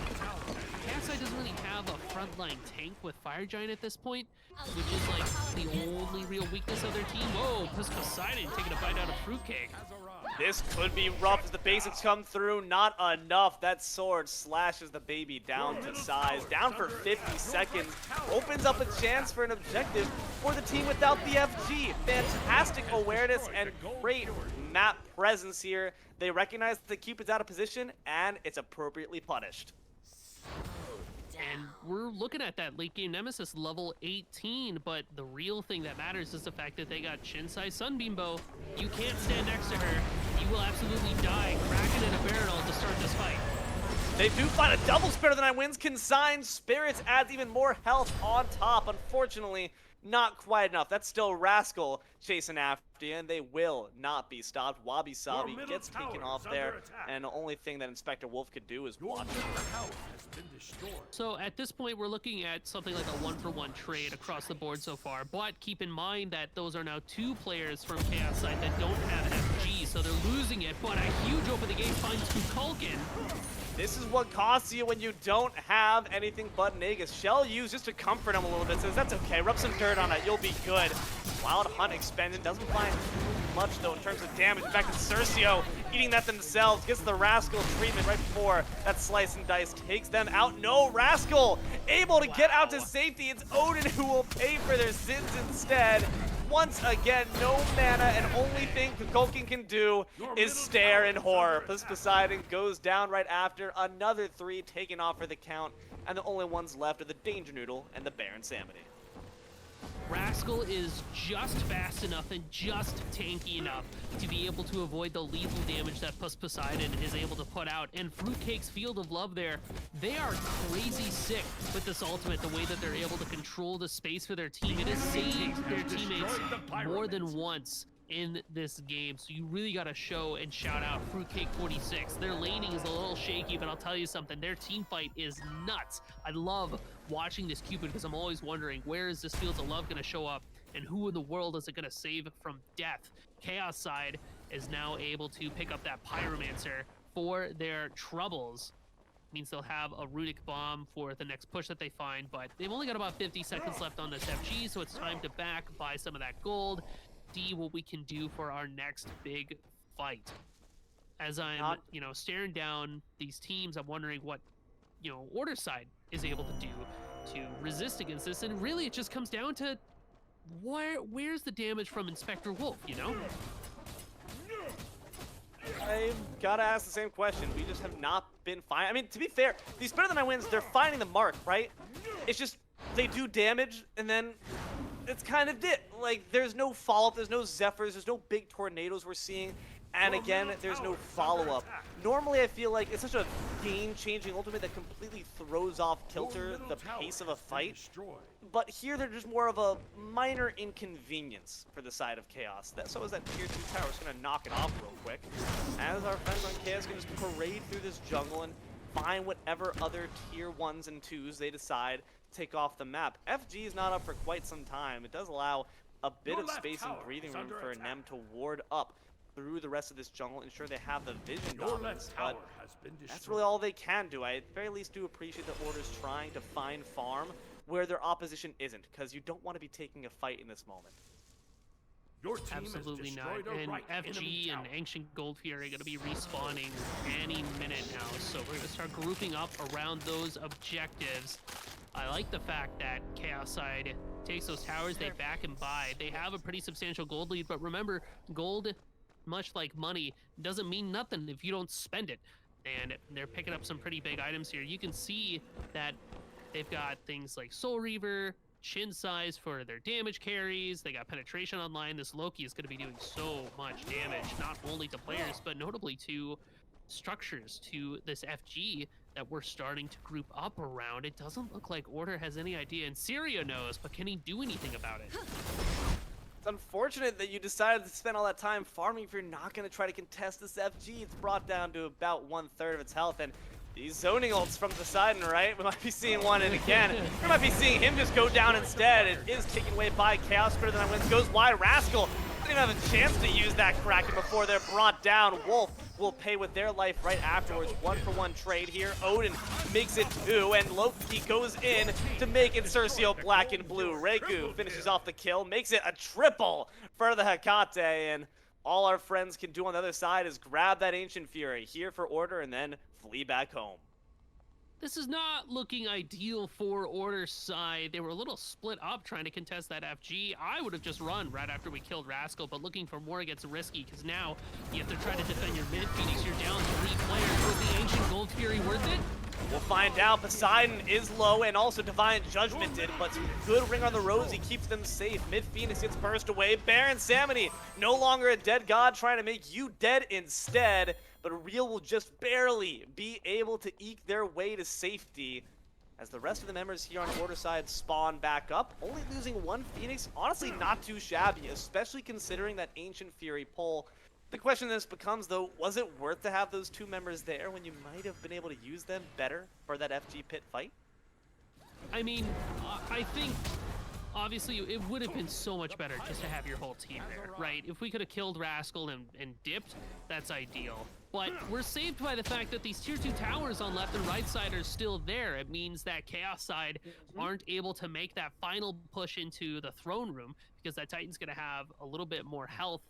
Chaos Side doesn't really have a frontline tank with Fire Giant at this point, which is like the only real weakness of their team. Whoa, Poseidon taking a bite out of Fruitcake. This could be rough as the basics come through. Not enough. That sword slashes the baby down to size. Down for 50 seconds. Opens up a chance for an objective for the team without the FG. Fantastic awareness and great map presence here. They recognize that the Cupid's out of position, and it's appropriately punished. And we're looking at that late game Nemesis level 18, but the real thing that matters is the fact that they got Shinsai Sunbeam Bow. You can't stand next to her. You will absolutely die cracking in a barrel to start this fight. They do find a double Spirit of the Nine Winds consigned. Spirits adds even more health on top. Unfortunately, not quite enough. That's still Rascal chasing after you, and they will not be stopped. Wabi Sabi gets taken off there, and the only thing that Inspector Wolf could do is watch. So at this point, we're looking at something like a 1-for-1 trade across the board so far, but keep in mind that those are now 2 players from Chaos Side that don't have FG, so they're losing it, but a huge open the gate finds Kukulkan. This is what costs you when you don't have anything but Nagus. Shell used just to comfort him a little bit, says that's okay, rub some dirt on it, you'll be good. Wild Hunt expended, doesn't find too much though in terms of damage. In fact, it's Cercio eating that themselves, gets the Rascal treatment right before that slice and dice takes them out. No, Rascal able to get out to safety. It's Odin who will pay for their sins instead. Once again, no mana, and only thing Kukulkan can do is stare in horror. Poseidon goes down right after. Another 3 taken off for the count, and the only ones left are the Danger Noodle and the Baron Samity. Rascal is just fast enough and just tanky enough to be able to avoid the lethal damage that Poseidon is able to put out. And Fruitcake's Field of Love there, they are crazy sick with this ultimate, the way that they're able to control the space for their team. It has saved their teammates more than once in this game, so you really got to show and shout out Fruitcake 46. Their laning is a little shaky, but I'll tell you something, their team fight is nuts. I love watching this Cupid because I'm always wondering, where is this Fields of Love going to show up, and who in the world is it going to save from death? Chaos Side is now able to pick up that Pyromancer for their troubles. Means they'll have a Runic Bomb for the next push that they find, but they've only got about 50 seconds left on this FG, so it's time to buy some of that gold, see what we can do for our next big fight. As I'm, staring down these teams, I'm wondering what, Order Side is able to do to resist against this, and really it just comes down to where's the damage from Inspector Wolf, I've got to ask the same question. We just have not been fine. I mean, to be fair, these Spirit of the Nine Winds, they're finding the mark, right? It's just they do damage, and then it's kind of it. Like, there's no follow-up, there's no Zephyrs, there's no big tornadoes we're seeing, and again, there's no follow-up. Normally, I feel like it's such a game-changing ultimate that completely throws off kilter the pace of a fight, but here they're just more of a minor inconvenience for the side of Chaos. So is that tier 2 tower. It's going to knock it off real quick, as our friends on Chaos can just parade through this jungle and find whatever other tier 1s and 2s they decide take off the map. FG is not up for quite some time. It does allow a bit of space and breathing room for Nem to ward up through the rest of this jungle, ensure they have the vision dominance, but that's really all they can do. I at the very least do appreciate that Order's trying to find farm where their opposition isn't, because you don't want to be taking a fight in this moment. Your team Absolutely has not. destroyed a And right enemy FG and tower. Ancient Gold Fury are going to be respawning any minute now, so we're going to start grouping up around those objectives. I like the fact that Chaos Side takes those towers, they back and buy. They have a pretty substantial gold lead, but remember, gold, much like money, doesn't mean nothing if you don't spend it. And they're picking up some pretty big items here. You can see that they've got things like Soul Reaver, Chin Size for their damage carries. They got penetration online. This Loki is going to be doing so much damage, not only to players, but notably to structures, to this FG that we're starting to group up around. It doesn't look like Order has any idea, and Syria knows, but can he do anything about it? It's unfortunate that you decided to spend all that time farming if you're not going to try to contest this FG. It's brought down to about 1/3 of its health, and these zoning ults from Poseidon, right? We might be seeing one, and again, we might be seeing him just go down instead. It is taken away by Chaos Spirit, and then wins, goes wide. Rascal doesn't even have a chance to use that Kraken before they're brought down. Wolf will pay with their life right afterwards. 1-for-1 trade here. Odin makes it 2, and Loki goes in to make it Cercio black and blue. Reiku finishes off the kill, makes it a triple for the Hekate, and all our friends can do on the other side is grab that Ancient Fury here for order and then flee back home. This is not looking ideal for Order's side. They were a little split up trying to contest that FG. I would have just run right after we killed Rascal, but looking for more gets risky because now you have to try to defend your mid Phoenix. You're down 3 players. Was the Ancient Gold Fury worth it? We'll find out. Poseidon is low, and also Divine Judgment did, but some good Ring on the Rosy keeps them safe. Mid Phoenix gets burst away. Baron Samony, no longer a dead god, trying to make you dead instead, but Real will just barely be able to eke their way to safety as the rest of the members here on Order side spawn back up. Only losing 1 Phoenix, honestly not too shabby, especially considering that Ancient Fury pull. The question then becomes, though, was it worth to have those 2 members there when you might have been able to use them better for that FG pit fight? I mean, I think obviously it would have been so much better just to have your whole team there, right? If we could have killed Rascal and dipped, that's ideal. But we're saved by the fact that these tier 2 towers on left and right side are still there. It means that Chaos side aren't able to make that final push into the throne room because that Titan's going to have a little bit more health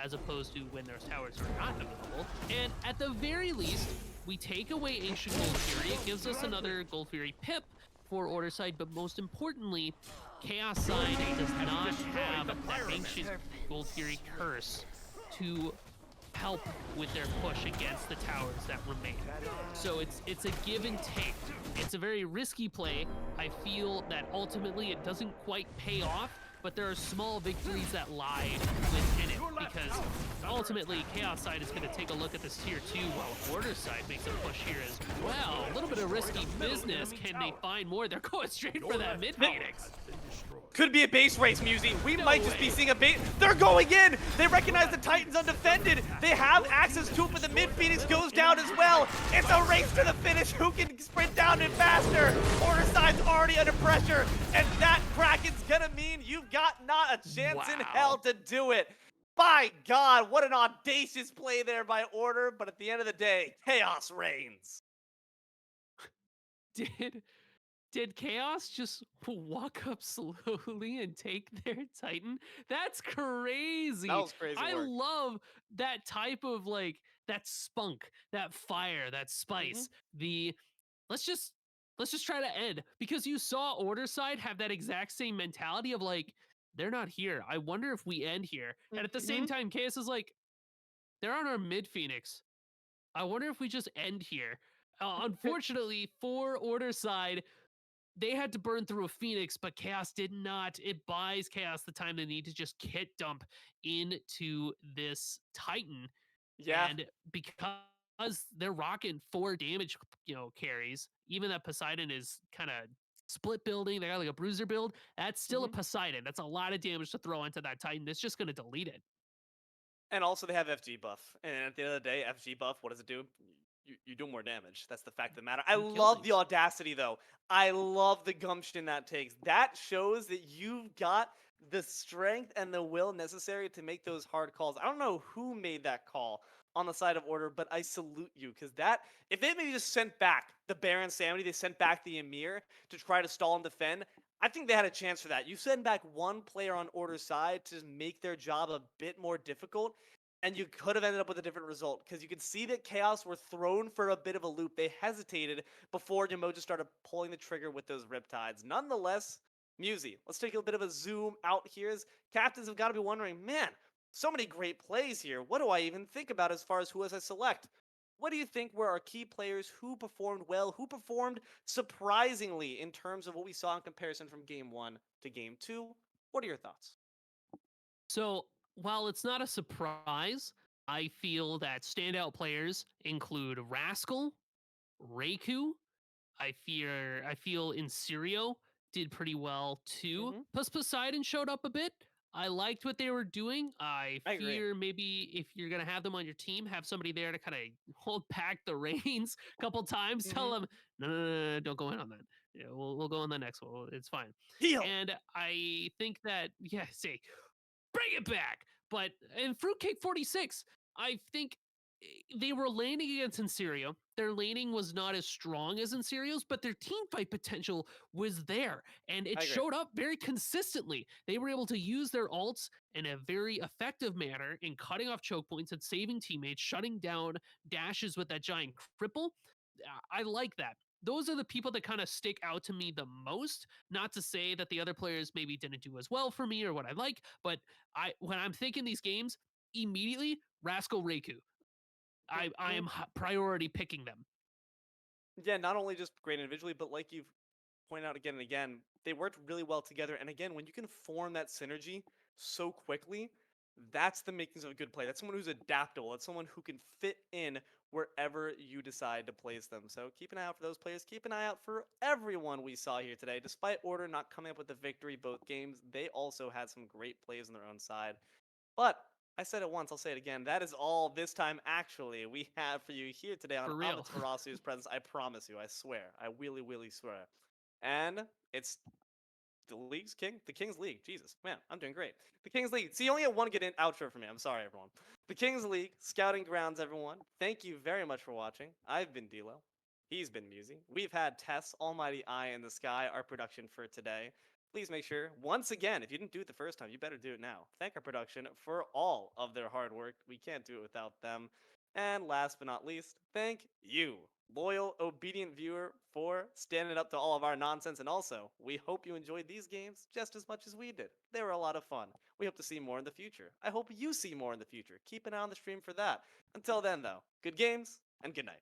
as opposed to when those towers are not available. And at the very least, we take away Ancient Gold Fury. It gives us another Gold Fury pip for Order side, but most importantly, Chaos side does not have that Ancient Gold Fury curse to help with their push against the towers that remain. So it's a give and take. It's a very risky play. I feel that ultimately it doesn't quite pay off, but there are small victories that lie within it because ultimately Chaos side is going to take a look at this tier 2 while Order side makes a push here as well. A little bit of risky business. Can they find more? They're going straight for that mid Phoenix. Could be a base race, Musi. We might just be seeing a base. They're going in. They recognize the Titans undefended. They have access to it, but the mid Phoenix goes down as well. It's a race to the finish. Who can sprint down it faster? Order side's already under pressure, and that Kraken's gonna mean you've got not a chance in hell to do it. By God, what an audacious play there by Order, but at the end of the day, chaos reigns. Did Chaos just walk up slowly and take their Titan? That's crazy. That was crazy I work. love that type of like that spunk, that fire, that spice. The let's just try to end because you saw Order side have that exact same mentality of like they're not here. I wonder if we end here. And at the same time, Chaos is like they're on our mid Phoenix. I wonder if we just end here. Unfortunately, for Order side, they had to burn through a Phoenix, but Chaos did not. It buys Chaos the time they need to just kit dump into this Titan. Yeah. And because they're rocking 4 damage, carries, even that Poseidon is kind of split building, they got like a bruiser build, that's still a Poseidon. That's a lot of damage to throw into that Titan. It's just going to delete it. And also they have FG buff. And at the end of the day, FG buff, what does it do? You do more damage. That's the fact of the matter. I You kill love the things. audacity, though. I love the gumption that takes. That shows that you've got the strength and the will necessary to make those hard calls. I don't know who made that call on the side of Order, but I salute you because that, if they maybe just sent back the Baron Samity, they sent back the Emir to try to stall and defend, I think they had a chance for that. You send back one player on Order's side to make their job a bit more difficult, and you could have ended up with a different result because you could see that Chaos were thrown for a bit of a loop. They hesitated before Yamoja started pulling the trigger with those Riptides. Nonetheless, Musi, let's take a bit of a zoom out here as captains have got to be wondering, man, so many great plays here. What do I even think about as far as who as I select? What do you think were our key players? Who performed well? Who performed surprisingly in terms of what we saw in comparison from Game 1 to Game 2? What are your thoughts? So while it's not a surprise, I feel that standout players include Rascal, Reiku. I feel Insirio did pretty well too. Mm-hmm. Plus Poseidon showed up a bit. I liked what they were doing. I I agree. fear maybe if you're gonna have them on your team, have somebody there to kind of hold back the reins a couple times. Tell them, no, don't go in on that. Yeah, we'll go on the next one. It's fine. Heal! And I think that say bring it back. But in Fruitcake 46, I think they were laning against Inserio. Their laning was not as strong as Inserio's, but their team fight potential was there, and it I agree. showed up very consistently. They were able to use their ults in a very effective manner in cutting off choke points and saving teammates, shutting down dashes with that giant cripple. I like that. Those are the people that kind of stick out to me the most. Not to say that the other players maybe didn't do as well for me or what I like, but when I'm thinking these games, immediately Rascal Reiku. I Mhm. am priority picking them Yeah, not only just great individually, but like you've pointed out again and again, they worked really well together. And again, when you can form that synergy so quickly, that's the makings of a good play. That's someone who's adaptable. That's someone who can fit in wherever you decide to place them. So keep an eye out for those players. Keep an eye out for everyone we saw here today. Despite Order not coming up with the victory both games, they also had some great plays on their own side. But I said it once, I'll say it again. That is all this time, actually, we have for you here today on for real. Amaterasu's Presence. I promise you, I swear. I really, really swear. And it's the league's king, the King's League. Jesus, man, I'm doing great. The King's League. See, you only have one good outro for me. I'm sorry, everyone. The King's League, Scouting Grounds, everyone. Thank you very much for watching. I've been D'Lo. He's been Musy. We've had Tess, Almighty Eye in the Sky, our production for today. Please make sure, once again, if you didn't do it the first time, you better do it now. Thank our production for all of their hard work. We can't do it without them. And last but not least, thank you, loyal, obedient viewer, for standing up to all of our nonsense. And also, we hope you enjoyed these games just as much as we did. They were a lot of fun. We hope to see more in the future. I hope you see more in the future. Keep an eye on the stream for that. Until then, though, good games and good night.